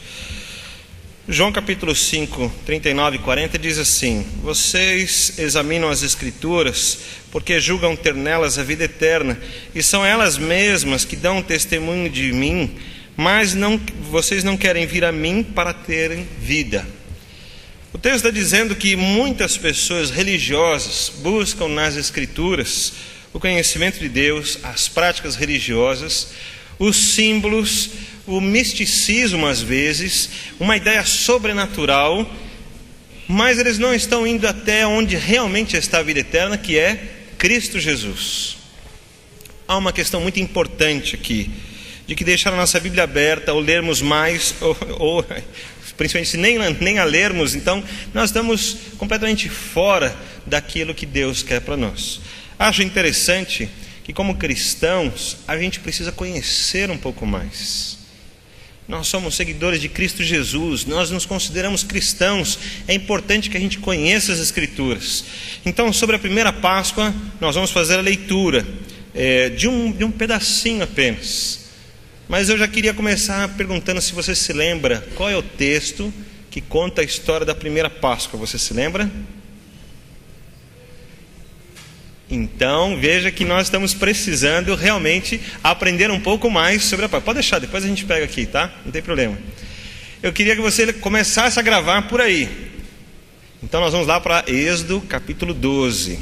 João capítulo 5, 39 e 40 diz assim: vocês examinam as Escrituras, porque julgam ter nelas a vida eterna, e são elas mesmas que dão testemunho de mim, mas vocês não querem vir a mim para terem vida. O texto está dizendo que muitas pessoas religiosas buscam nas Escrituras o conhecimento de Deus, as práticas religiosas, os símbolos, o misticismo às vezes, uma ideia sobrenatural, mas eles não estão indo até onde realmente está a vida eterna, que é Cristo Jesus. Há uma questão muito importante aqui, de que deixar a nossa Bíblia aberta, ou lermos mais, ou principalmente se nem a lermos, então nós estamos completamente fora daquilo que Deus quer para nós. Acho interessante que como cristãos a gente precisa conhecer um pouco mais. Nós somos seguidores de Cristo Jesus, nós nos consideramos cristãos, é importante que a gente conheça as Escrituras. Então, sobre a primeira Páscoa, nós vamos fazer a leitura de um pedacinho apenas. Mas eu já queria começar perguntando se você se lembra, qual é o texto que conta a história da primeira Páscoa, você se lembra? Então, veja que nós estamos precisando realmente aprender um pouco mais sobre a Páscoa. Pode deixar, depois a gente pega aqui, tá? Não tem problema. Eu queria que você começasse a gravar por aí. Então, nós vamos lá para Êxodo, capítulo 12.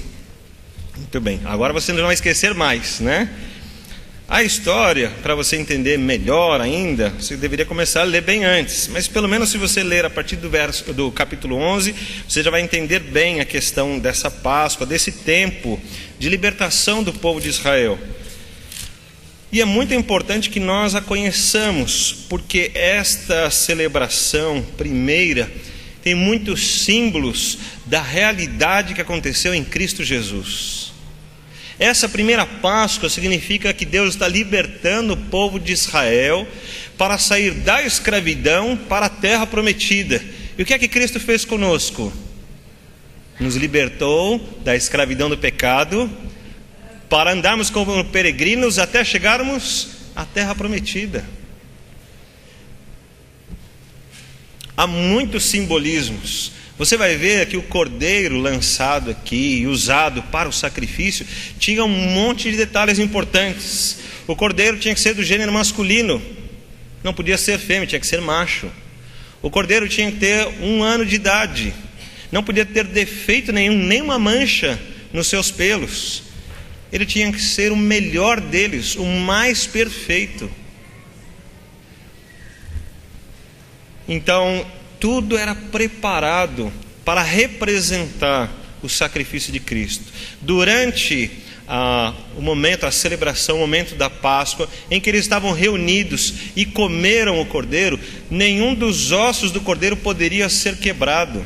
Muito bem, agora você não vai esquecer mais, né? A história, para você entender melhor ainda, você deveria começar a ler bem antes. Mas pelo menos se você ler a partir do capítulo 11, você já vai entender bem a questão dessa Páscoa, desse tempo de libertação do povo de Israel. E é muito importante que nós a conheçamos, porque esta celebração primeira tem muitos símbolos da realidade que aconteceu em Cristo Jesus. Essa primeira Páscoa significa que Deus está libertando o povo de Israel para sair da escravidão para a terra prometida. E o que é que Cristo fez conosco? Nos libertou da escravidão do pecado para andarmos como peregrinos até chegarmos à terra prometida. Há muitos simbolismos. Você vai ver que o cordeiro lançado aqui e usado para o sacrifício tinha um monte de detalhes importantes. O cordeiro tinha que ser do gênero masculino, não podia ser fêmea, tinha que ser macho. O cordeiro tinha que ter 1 ano de idade, não podia ter defeito nenhum, nenhuma mancha nos seus pelos. Ele tinha que ser o melhor deles, o mais perfeito. Então, tudo era preparado para representar o sacrifício de Cristo. Durante o momento, a celebração, o momento da Páscoa, em que eles estavam reunidos e comeram o cordeiro, nenhum dos ossos do cordeiro poderia ser quebrado.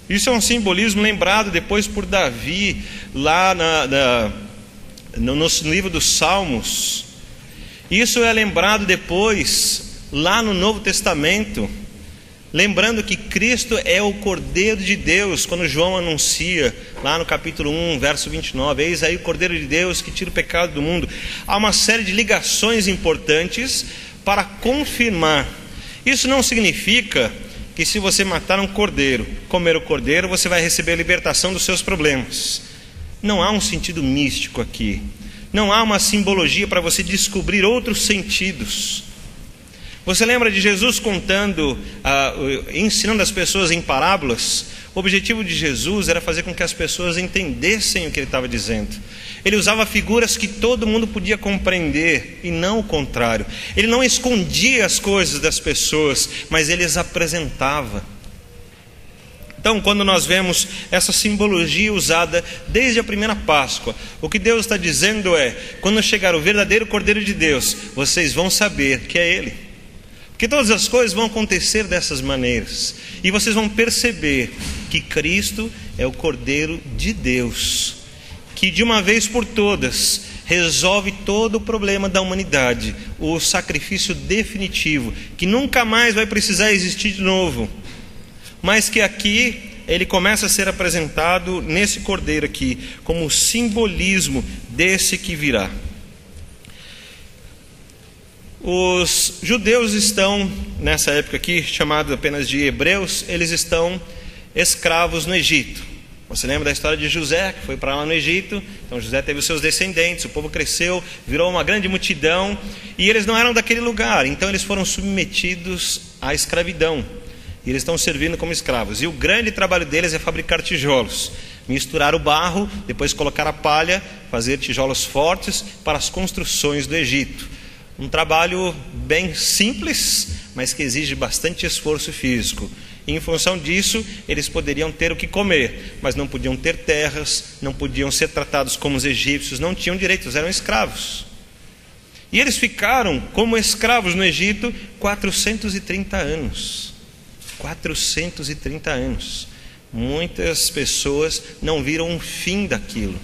Isso é um simbolismo lembrado depois por Davi, lá no livro dos Salmos. Isso é lembrado depois, lá no Novo Testamento, lembrando que Cristo é o Cordeiro de Deus, quando João anuncia, lá no capítulo 1, verso 29, eis aí o Cordeiro de Deus que tira o pecado do mundo. Há uma série de ligações importantes para confirmar. Isso não significa que se você matar um cordeiro, comer o cordeiro, você vai receber a libertação dos seus problemas. Não há um sentido místico aqui. Não há uma simbologia para você descobrir outros sentidos. Você lembra de Jesus contando, ensinando as pessoas em parábolas? O objetivo de Jesus era fazer com que as pessoas entendessem o que ele estava dizendo. Ele usava figuras que todo mundo podia compreender e não o contrário. Ele não escondia as coisas das pessoas, mas ele as apresentava. Então, quando nós vemos essa simbologia usada desde a primeira Páscoa, o que Deus está dizendo é: quando chegar o verdadeiro Cordeiro de Deus, vocês vão saber que é Ele. Porque todas as coisas vão acontecer dessas maneiras. E vocês vão perceber que Cristo é o Cordeiro de Deus, que de uma vez por todas resolve todo o problema da humanidade, o sacrifício definitivo, que nunca mais vai precisar existir de novo. Mas que aqui ele começa a ser apresentado nesse cordeiro aqui, como simbolismo desse que virá. Os judeus estão, nessa época aqui, chamado apenas de hebreus, eles estão escravos no Egito. Você lembra da história de José, que foi para lá no Egito? Então José teve os seus descendentes, o povo cresceu, virou uma grande multidão, e eles não eram daquele lugar, então eles foram submetidos à escravidão. E eles estão servindo como escravos. E o grande trabalho deles é fabricar tijolos. Misturar o barro, depois colocar a palha, fazer tijolos fortes para as construções do Egito. Um trabalho bem simples, mas que exige bastante esforço físico. E em função disso, eles poderiam ter o que comer, mas não podiam ter terras, não podiam ser tratados como os egípcios, não tinham direitos, eram escravos. E eles ficaram como escravos no Egito 430 anos. 430 anos. Muitas pessoas não viram um fim daquilo.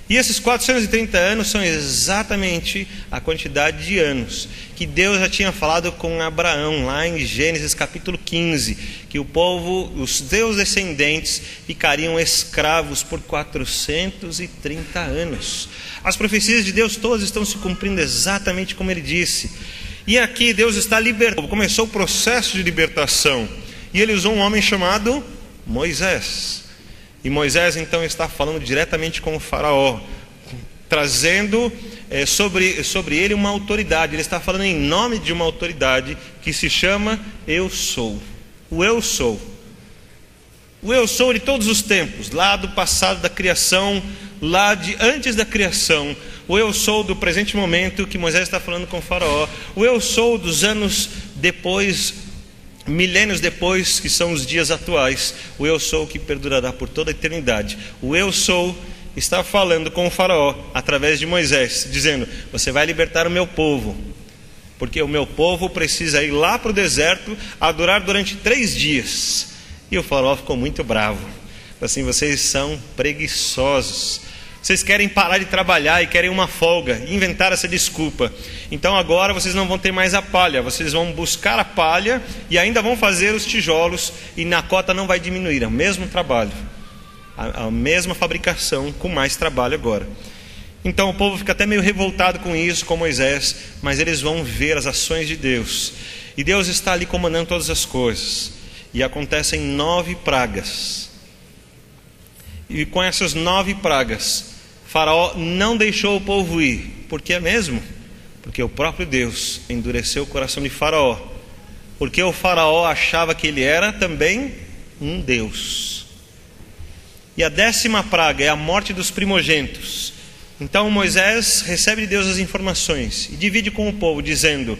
E esses 430 anos são exatamente a quantidade de anos que Deus já tinha falado com Abraão, lá em Gênesis capítulo 15, que o povo, os seus descendentes, ficariam escravos por 430 anos. As profecias de Deus todas estão se cumprindo exatamente como ele disse. E aqui Deus está libertando, começou o processo de libertação, e ele usou um homem chamado Moisés. E Moisés então está falando diretamente com o faraó, trazendo sobre ele uma autoridade. Ele está falando em nome de uma autoridade que se chama Eu Sou. O Eu Sou. O Eu Sou de todos os tempos, lá do passado da criação, lá de antes da criação. O Eu Sou do presente momento que Moisés está falando com o faraó. O Eu Sou dos anos depois, milênios depois, que são os dias atuais. O Eu Sou que perdurará por toda a eternidade. O Eu Sou está falando com o faraó através de Moisés, dizendo: você vai libertar o meu povo, porque o meu povo precisa ir lá para o deserto, adorar durante 3 dias. E o faraó ficou muito bravo. Assim: vocês são preguiçosos, vocês querem parar de trabalhar e querem uma folga, e inventaram essa desculpa. Então agora vocês não vão ter mais a palha, vocês vão buscar a palha e ainda vão fazer os tijolos, e na cota não vai diminuir, é o mesmo trabalho, a mesma fabricação, com mais trabalho agora. Então o povo fica até meio revoltado com isso, com Moisés, mas eles vão ver as ações de Deus, e Deus está ali comandando todas as coisas, e acontecem 9 pragas. E com essas 9 pragas, Faraó não deixou o povo ir. Por que mesmo? Porque o próprio Deus endureceu o coração de Faraó. Porque o Faraó achava que ele era também um Deus. E a 10ª praga é a morte dos primogênitos. Então Moisés recebe de Deus as informações e divide com o povo, dizendo: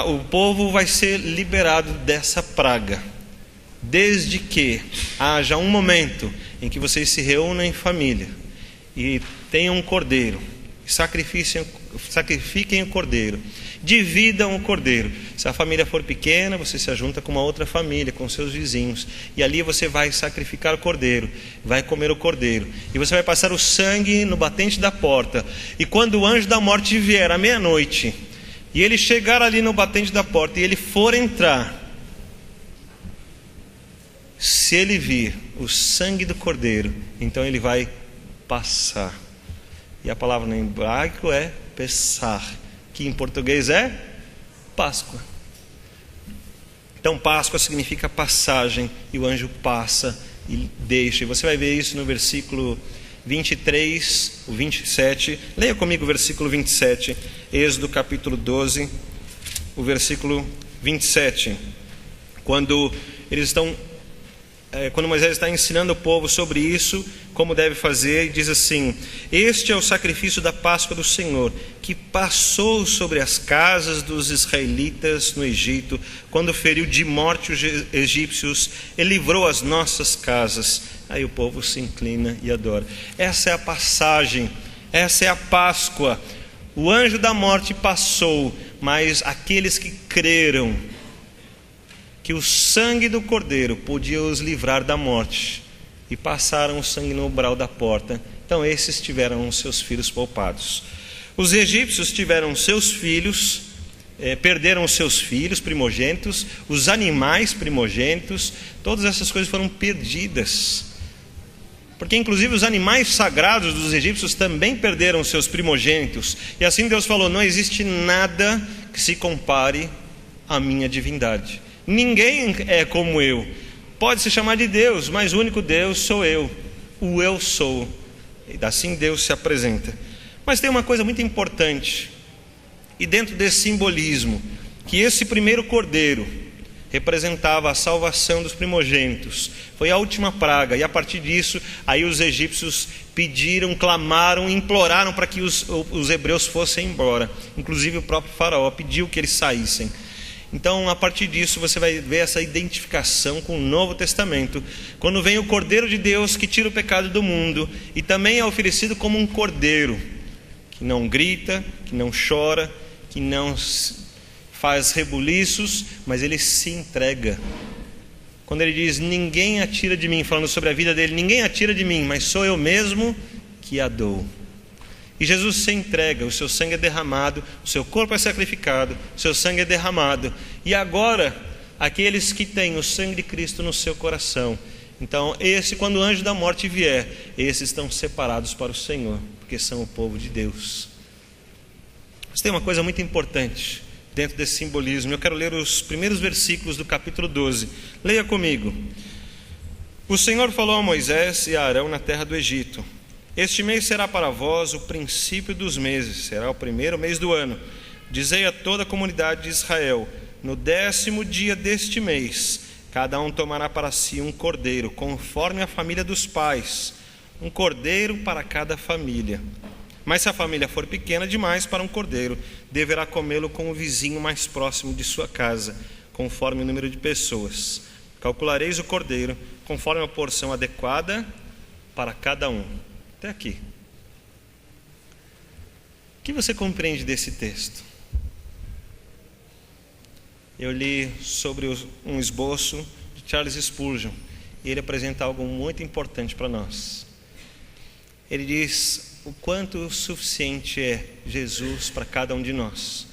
o povo vai ser liberado dessa praga, desde que haja um momento em que vocês se reúnam em família e tenham um cordeiro, sacrifiquem o cordeiro, dividam o cordeiro. Se a família for pequena, você se ajunta com uma outra família, com seus vizinhos, e ali você vai sacrificar o cordeiro, vai comer o cordeiro, e você vai passar o sangue no batente da porta. E quando o anjo da morte vier à meia-noite, e ele chegar ali no batente da porta, e ele for entrar, se ele vir o sangue do cordeiro, então ele vai passar. E a palavra no hebraico é Pessar, que em português é Páscoa. Então Páscoa significa passagem, e o anjo passa e deixa. E você vai ver isso no versículo 23, o 27. Leia comigo o versículo 27, Êxodo capítulo 12, o versículo 27, quando Moisés está ensinando o povo sobre isso, como deve fazer, e diz assim: este é o sacrifício da Páscoa do Senhor, que passou sobre as casas dos israelitas no Egito, quando feriu de morte os egípcios e livrou as nossas casas. Aí o povo se inclina e adora. Essa é a passagem, essa é a Páscoa. O anjo da morte passou, mas aqueles que creram que o sangue do Cordeiro podia os livrar da morte, e passaram o sangue no umbral da porta, então esses tiveram os seus filhos poupados. Os egípcios tiveram seus filhos, perderam os seus filhos primogênitos, os animais primogênitos, todas essas coisas foram perdidas, porque inclusive os animais sagrados dos egípcios também perderam os seus primogênitos. E assim Deus falou: não existe nada que se compare à minha divindade. Ninguém é como eu. Pode se chamar de Deus, mas o único Deus sou eu, o eu sou. E assim Deus se apresenta. Mas tem uma coisa muito importante, e dentro desse simbolismo, que esse primeiro cordeiro representava a salvação dos primogênitos. Foi a última praga, e a partir disso, aí os egípcios pediram, clamaram, imploraram para que os hebreus fossem embora. Inclusive o próprio faraó pediu que eles saíssem. Então, a partir disso, você vai ver essa identificação com o Novo Testamento, quando vem o Cordeiro de Deus que tira o pecado do mundo, e também é oferecido como um cordeiro, que não grita, que não chora, que não faz rebuliços, mas ele se entrega. Quando ele diz: ninguém atira de mim, falando sobre a vida dele, ninguém atira de mim, mas sou eu mesmo que a dou. E Jesus se entrega, o seu sangue é derramado, o seu corpo é sacrificado, o seu sangue é derramado. E agora, aqueles que têm o sangue de Cristo no seu coração, então quando o anjo da morte vier, esses estão separados para o Senhor, porque são o povo de Deus. Mas tem uma coisa muito importante dentro desse simbolismo. Eu quero ler os primeiros versículos do capítulo 12. Leia comigo. O Senhor falou a Moisés e a Arão na terra do Egito: este mês será para vós o princípio dos meses, será o primeiro mês do ano. Dizei a toda a comunidade de Israel: no 10º dia deste mês, cada um tomará para si um cordeiro, conforme a família dos pais, um cordeiro para cada família. Mas se a família for pequena demais para um cordeiro, deverá comê-lo com o vizinho mais próximo de sua casa, conforme o número de pessoas. Calculareis o cordeiro conforme a porção adequada para cada um. Até aqui. O que você compreende desse texto? Eu li sobre um esboço de Charles Spurgeon, e ele apresenta algo muito importante para nós. Ele diz o quanto suficiente é Jesus para cada um de nós.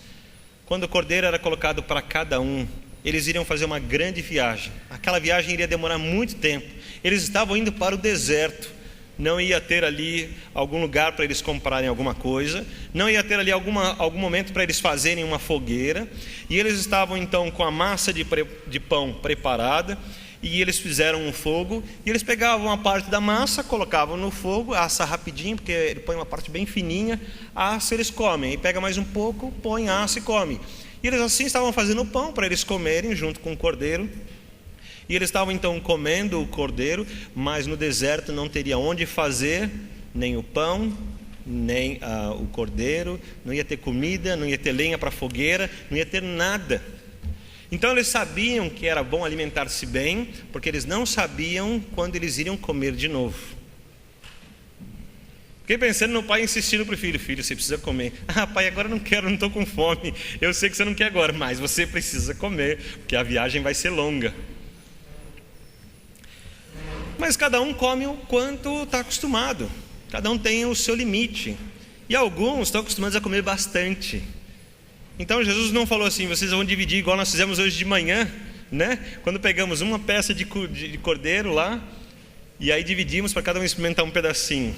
Quando o cordeiro era colocado para cada um, eles iriam fazer uma grande viagem. Aquela viagem iria demorar muito tempo. Eles estavam indo para o deserto. Não ia ter ali algum lugar para eles comprarem alguma coisa, não ia ter ali algum momento para eles fazerem uma fogueira, e eles estavam então com a massa de pão preparada, e eles fizeram um fogo, e eles pegavam uma parte da massa, colocavam no fogo, assa rapidinho, porque ele põe uma parte bem fininha, assa, eles comem, e pega mais um pouco, põe, assa e come. E eles assim estavam fazendo o pão para eles comerem junto com o cordeiro. E eles estavam então comendo o cordeiro, mas no deserto não teria onde fazer nem o pão, nem o cordeiro, não ia ter comida, não ia ter lenha para fogueira, não ia ter nada. Então eles sabiam que era bom alimentar-se bem, porque eles não sabiam quando eles iriam comer de novo. Fiquei pensando no pai insistindo para o filho: filho, você precisa comer. Ah, pai, agora não quero, não estou com fome. Eu sei que você não quer agora, mas você precisa comer, porque a viagem vai ser longa. Mas cada um come o quanto está acostumado. Cada um tem o seu limite. E alguns estão acostumados a comer bastante. Então Jesus não falou assim: vocês vão dividir igual nós fizemos hoje de manhã, né? Quando pegamos uma peça de cordeiro lá, e aí dividimos para cada um experimentar um pedacinho.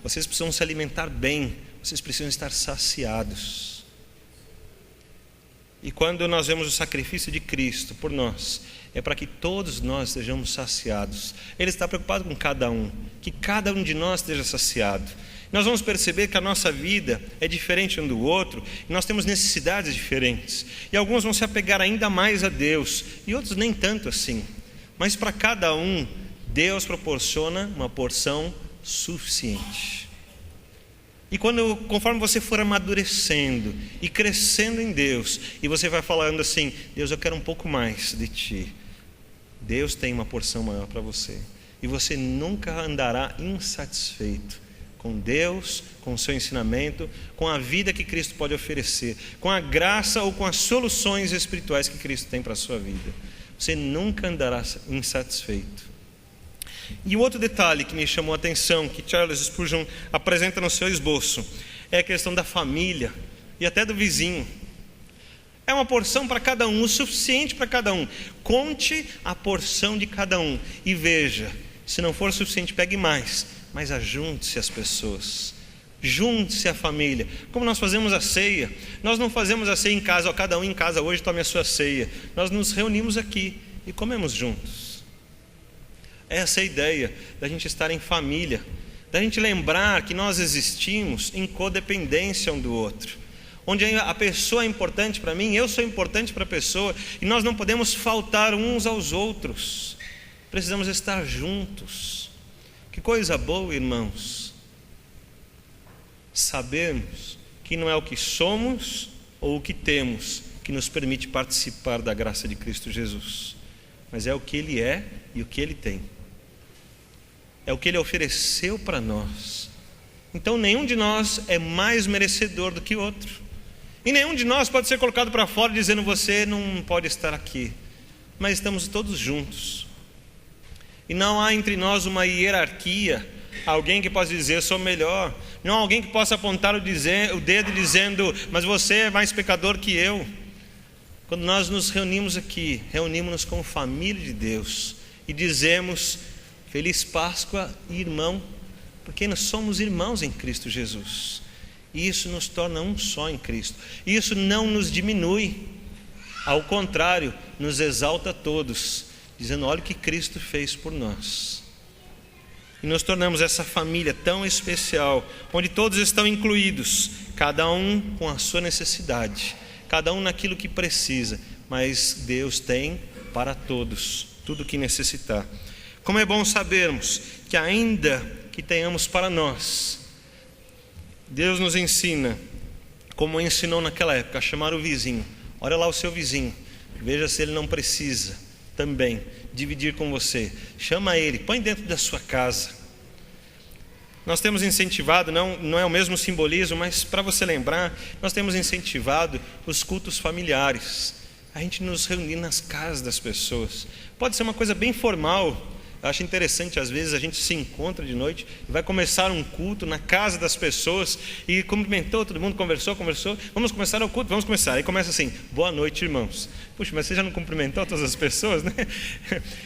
Vocês precisam se alimentar bem. Vocês precisam estar saciados. E quando nós vemos o sacrifício de Cristo por nós, é para que todos nós estejamos saciados. Ele está preocupado com cada um, que cada um de nós esteja saciado. Nós vamos perceber que a nossa vida é diferente um do outro, e nós temos necessidades diferentes. E alguns vão se apegar ainda mais a Deus, e outros nem tanto assim. Mas para cada um, Deus proporciona uma porção suficiente. E conforme você for amadurecendo e crescendo em Deus, e você vai falando assim: Deus, eu quero um pouco mais de Ti, Deus tem uma porção maior para você. E você nunca andará insatisfeito com Deus, com o seu ensinamento, com a vida que Cristo pode oferecer, com a graça ou com as soluções espirituais que Cristo tem para a sua vida. Você nunca andará insatisfeito. E o outro detalhe que me chamou a atenção, que Charles Spurgeon apresenta no seu esboço, é a questão da família e até do vizinho. É uma porção para cada um, o suficiente para cada um. Conte a porção de cada um e veja, se não for suficiente, pegue mais, mas ajunte-se as pessoas, junte-se a família. Como nós fazemos a ceia, nós não fazemos a ceia em casa, ó, cada um em casa hoje tome a sua ceia. Nós nos reunimos aqui e comemos juntos. Essa é a ideia da gente estar em família, da gente lembrar que nós existimos em codependência um do outro, onde a pessoa é importante para mim, eu sou importante para a pessoa, e nós não podemos faltar uns aos outros, precisamos estar juntos. Que coisa boa, irmãos, sabermos que não é o que somos ou o que temos que nos permite participar da graça de Cristo Jesus, mas é o que Ele é e o que Ele tem, é o que Ele ofereceu para nós. Então nenhum de nós é mais merecedor do que o outro, e nenhum de nós pode ser colocado para fora dizendo: você não pode estar aqui. Mas estamos todos juntos, e não há entre nós uma hierarquia, alguém que possa dizer: eu sou melhor. Não há alguém que possa apontar o dedo dizendo: mas você é mais pecador que eu. Quando nós nos reunimos aqui, reunimos-nos como família de Deus e dizemos: Feliz Páscoa, irmão, porque nós somos irmãos em Cristo Jesus. E isso nos torna um só em Cristo. E isso não nos diminui, ao contrário, nos exalta a todos, dizendo: olha o que Cristo fez por nós. E nos tornamos essa família tão especial, onde todos estão incluídos, cada um com a sua necessidade, cada um naquilo que precisa, mas Deus tem para todos tudo o que necessitar. Como é bom sabermos que, ainda que tenhamos para nós, Deus nos ensina, como ensinou naquela época, a chamar o vizinho. Olha lá o seu vizinho, veja se ele não precisa também dividir com você. Chama ele, põe dentro da sua casa. Nós temos incentivado, não é o mesmo simbolismo, mas para você lembrar, nós temos incentivado os cultos familiares, a gente nos reunir nas casas das pessoas. Pode ser uma coisa bem formal. Eu acho interessante, às vezes a gente se encontra de noite e vai começar um culto na casa das pessoas e cumprimentou todo mundo, conversou, vamos começar o culto, vamos começar. Aí começa assim: boa noite, irmãos. Puxa, mas você já não cumprimentou todas as pessoas, né?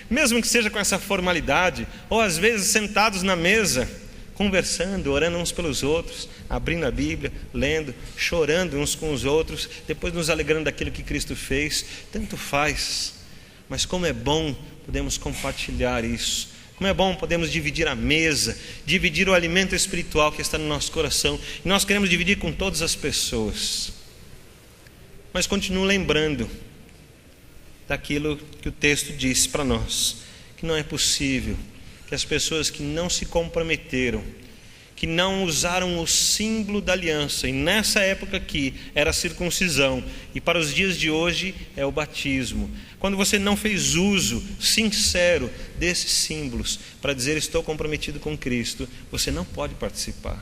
Mesmo que seja com essa formalidade, ou às vezes sentados na mesa, conversando, orando uns pelos outros, abrindo a Bíblia, lendo, chorando uns com os outros, depois nos alegrando daquilo que Cristo fez. Tanto faz, mas como é bom podemos compartilhar isso. Como é bom podemos dividir a mesa, dividir o alimento espiritual que está no nosso coração, e nós queremos dividir com todas as pessoas. Mas continuo lembrando daquilo que o texto diz para nós, que não é possível que as pessoas que não se comprometeram, que não usaram o símbolo da aliança, e nessa época aqui era a circuncisão, e para os dias de hoje é o batismo. Quando você não fez uso sincero desses símbolos para dizer: estou comprometido com Cristo, você não pode participar.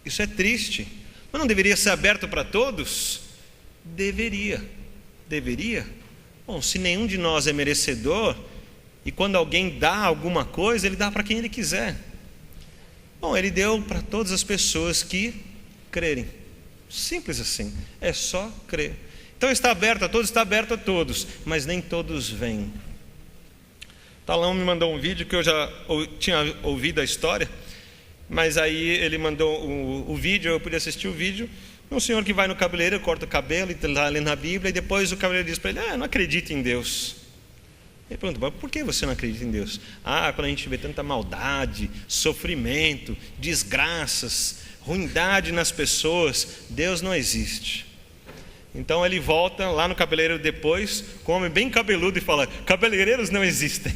Isso é triste, mas não deveria ser aberto para todos? Deveria. Bom, se nenhum de nós é merecedor, e quando alguém dá alguma coisa, ele dá para quem ele quiser. Bom, ele deu para todas as pessoas que crerem. Simples assim, é só crer. Então está aberto a todos, mas nem todos vêm. Talão me mandou um vídeo que eu já tinha ouvido a história, mas aí ele mandou o vídeo, eu pude assistir o vídeo. Um senhor que vai no cabeleireiro, corta o cabelo e está lendo a Bíblia, e depois o cabeleireiro diz para ele: não acredito em Deus. Ele pergunta: mas por que você não acredita em Deus? Quando a gente vê tanta maldade, sofrimento, desgraças, ruindade nas pessoas, Deus não existe. Então ele volta lá no cabeleireiro depois, com um homem bem cabeludo, e fala: cabeleireiros não existem.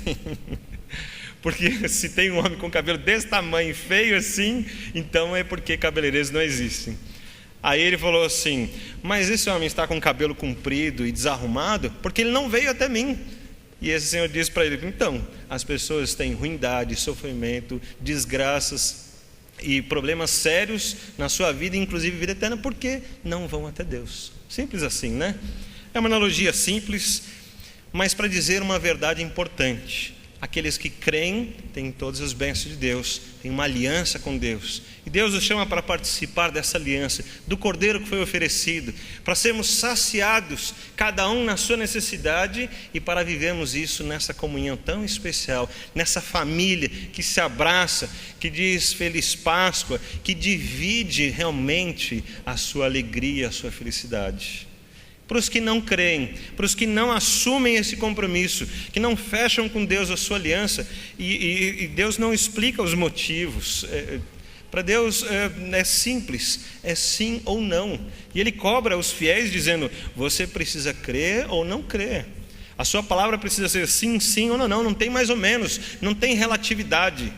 Porque se tem um homem com cabelo desse tamanho, feio assim, então é porque cabeleireiros não existem. Aí ele falou assim: mas esse homem está com o cabelo comprido e desarrumado porque ele não veio até mim. E esse senhor disse para ele: então, as pessoas têm ruindade, sofrimento, desgraças e problemas sérios na sua vida, inclusive vida eterna, porque não vão até Deus. Simples assim, né? É uma analogia simples, mas para dizer uma verdade importante. Aqueles que creem têm todas as bênçãos de Deus, têm uma aliança com Deus. E Deus nos chama para participar dessa aliança, do cordeiro que foi oferecido, para sermos saciados, cada um na sua necessidade, e para vivermos isso nessa comunhão tão especial, nessa família que se abraça, que diz Feliz Páscoa, que divide realmente a sua alegria, a sua felicidade. Para os que não creem, para os que não assumem esse compromisso, que não fecham com Deus a sua aliança, e Deus não explica os motivos. Para Deus é simples, é sim ou não. E Ele cobra os fiéis dizendo: você precisa crer ou não crer. A sua palavra precisa ser sim, sim ou não, não tem mais ou menos, não tem relatividade.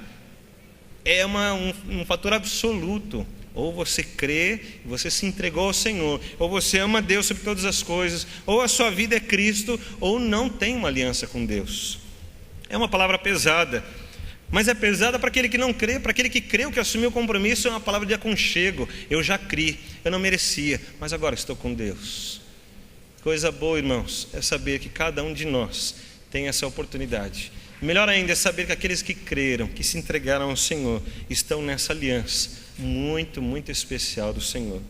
É um fator absoluto. Ou você crê, você se entregou ao Senhor, ou você ama Deus sobre todas as coisas, ou a sua vida é Cristo, ou não tem uma aliança com Deus. É uma palavra pesada, mas é pesada para aquele que não crê. Para aquele que creu, que assumiu o compromisso, é uma palavra de aconchego. Eu já criei, eu não merecia, mas agora estou com Deus. Coisa boa, irmãos, é saber que cada um de nós tem essa oportunidade. Melhor ainda é saber que aqueles que creram, que se entregaram ao Senhor, estão nessa aliança muito, muito especial do Senhor.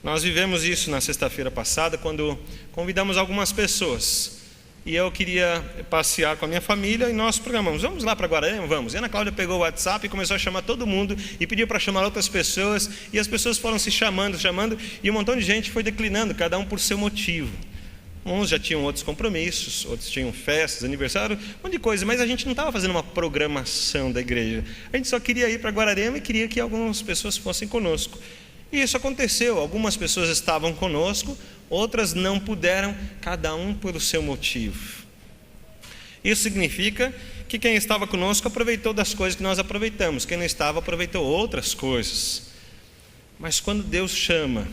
Nós vivemos isso na sexta-feira passada, quando convidamos algumas pessoas, e eu queria passear com a minha família, e nós programamos: vamos lá para Guararema? Vamos. E a Ana Cláudia pegou o WhatsApp e começou a chamar todo mundo, e pediu para chamar outras pessoas, e as pessoas foram se chamando, e um montão de gente foi declinando, cada um por seu motivo. Uns já tinham outros compromissos, outros tinham festas, aniversário, um monte de coisa, mas a gente não estava fazendo uma programação da igreja. A gente só queria ir para Guararema e queria que algumas pessoas fossem conosco. E isso aconteceu, algumas pessoas estavam conosco, outras não puderam, cada um por seu motivo. Isso significa que quem estava conosco aproveitou das coisas que nós aproveitamos, quem não estava aproveitou outras coisas. Mas quando Deus chama,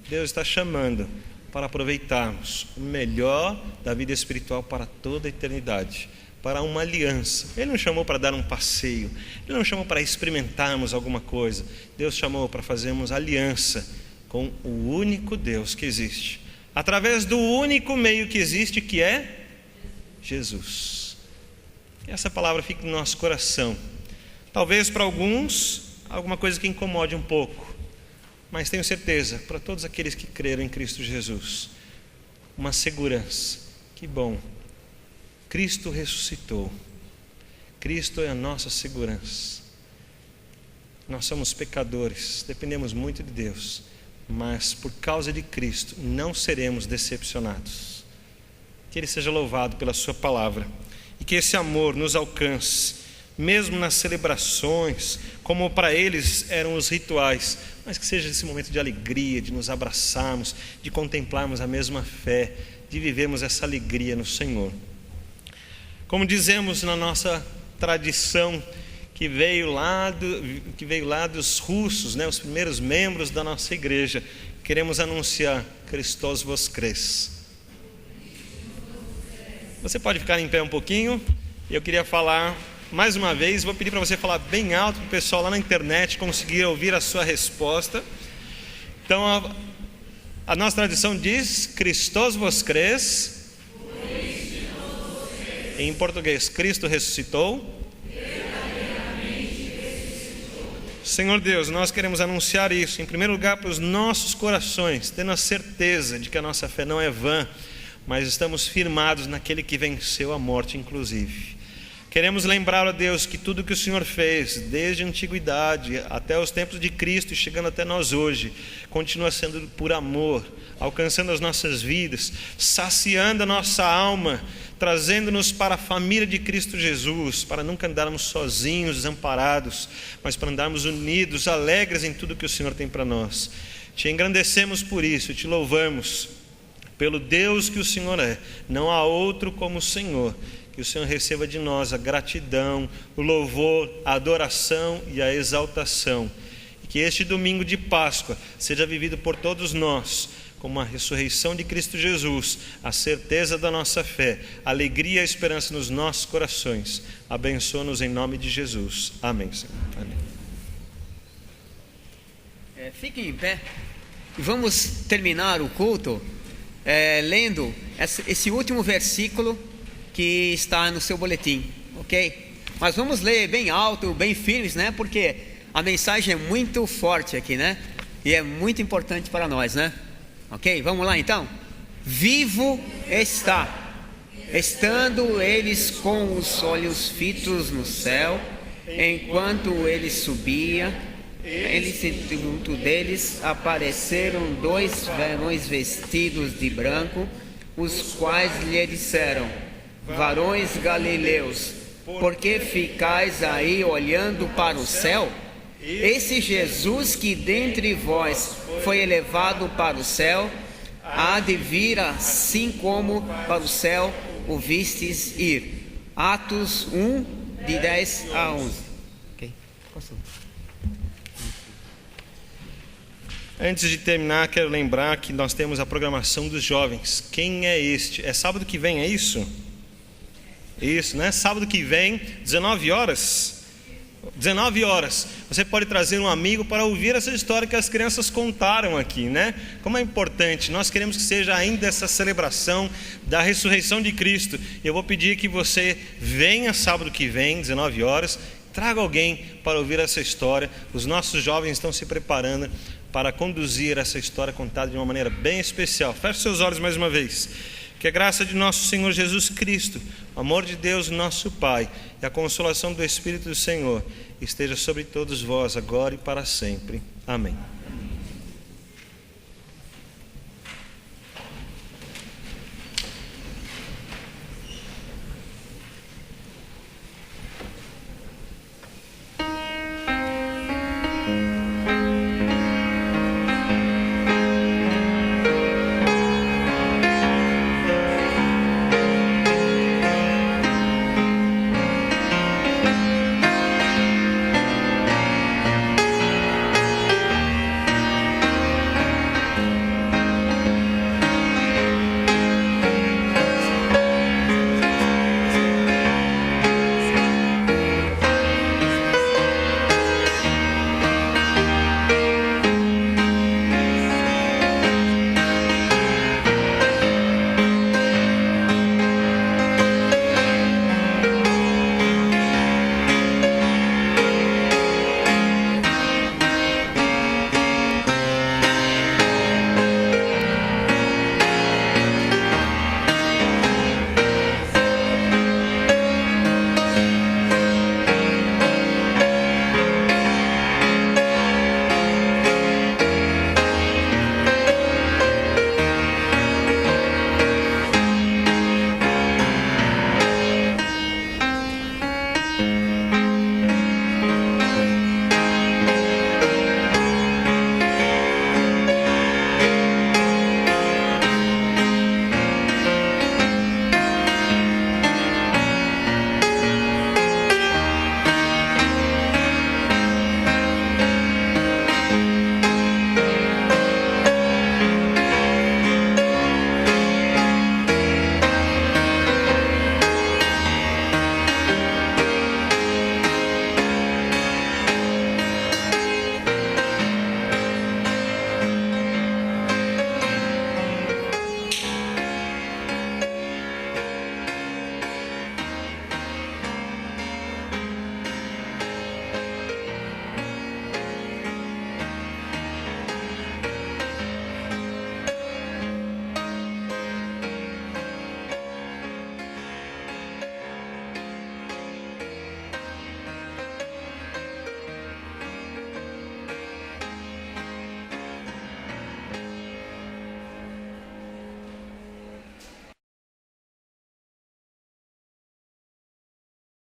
Deus está chamando para aproveitarmos o melhor da vida espiritual para toda a eternidade, para uma aliança. Ele não chamou para dar um passeio, Ele não chamou para experimentarmos alguma coisa. Deus chamou para fazermos aliança com o único Deus que existe, através do único meio que existe, que é Jesus. E essa palavra fica no nosso coração. Talvez para alguns, alguma coisa que incomode um pouco, mas tenho certeza, para todos aqueles que creram em Cristo Jesus, uma segurança. Que bom, Cristo ressuscitou, Cristo é a nossa segurança. Nós somos pecadores, dependemos muito de Deus, mas por causa de Cristo não seremos decepcionados. Que Ele seja louvado pela sua palavra, e que esse amor nos alcance, mesmo nas celebrações, como para eles eram os rituais, mas que seja esse momento de alegria, de nos abraçarmos, de contemplarmos a mesma fé, de vivermos essa alegria no Senhor. Como dizemos na nossa tradição, que veio lá dos russos, né, os primeiros membros da nossa igreja, queremos anunciar: Christos vos cres. Você pode ficar em pé um pouquinho, e eu queria falar mais uma vez, vou pedir para você falar bem alto para o pessoal lá na internet conseguir ouvir a sua resposta. Então a nossa tradição diz: Christos vos cres. Em português, Cristo ressuscitou. Senhor Deus, nós queremos anunciar isso, em primeiro lugar, para os nossos corações, tendo a certeza de que a nossa fé não é vã, mas estamos firmados naquele que venceu a morte, inclusive. Queremos lembrar, ó Deus, que tudo que o Senhor fez, desde a antiguidade até os tempos de Cristo e chegando até nós hoje, continua sendo por amor, alcançando as nossas vidas, saciando a nossa alma, trazendo-nos para a família de Cristo Jesus, para nunca andarmos sozinhos, desamparados, mas para andarmos unidos, alegres em tudo que o Senhor tem para nós. Te engrandecemos por isso, te louvamos pelo Deus que o Senhor é. Não há outro como o Senhor. Que o Senhor receba de nós a gratidão, o louvor, a adoração e a exaltação. E que este domingo de Páscoa seja vivido por todos nós como a ressurreição de Cristo Jesus, a certeza da nossa fé, a alegria e a esperança nos nossos corações. Abençoa-nos em nome de Jesus. Amém, Senhor. Amém. Fiquem em pé e vamos terminar o culto lendo esse último versículo que está no seu boletim, ok? Mas vamos ler bem alto, bem firmes, né? Porque a mensagem é muito forte aqui, né? E é muito importante para nós, né? Ok? Vamos lá então? Vivo está, estando eles com os olhos fitos no céu, enquanto ele subia, junto deles apareceram 2 varões vestidos de branco, os quais lhe disseram: varões galileus, por que ficais aí olhando para o céu? Esse Jesus que dentre vós foi elevado para o céu, há de vir assim como para o céu o vistes ir. Atos 1, de 10 a 11. Okay. Antes de terminar, quero lembrar que nós temos a programação dos jovens. Quem é este? É sábado que vem, é isso? Isso, né? Sábado que vem, 19 horas. 19 horas. Você pode trazer um amigo para ouvir essa história que as crianças contaram aqui, né? Como é importante. Nós queremos que seja ainda essa celebração da ressurreição de Cristo. Eu vou pedir que você venha sábado que vem, 19 horas. Traga alguém para ouvir essa história. Os nossos jovens estão se preparando para conduzir essa história contada de uma maneira bem especial. Feche seus olhos mais uma vez. Que a graça de nosso Senhor Jesus Cristo, o amor de Deus, nosso Pai, e a consolação do Espírito do Senhor esteja sobre todos vós, agora e para sempre. Amém.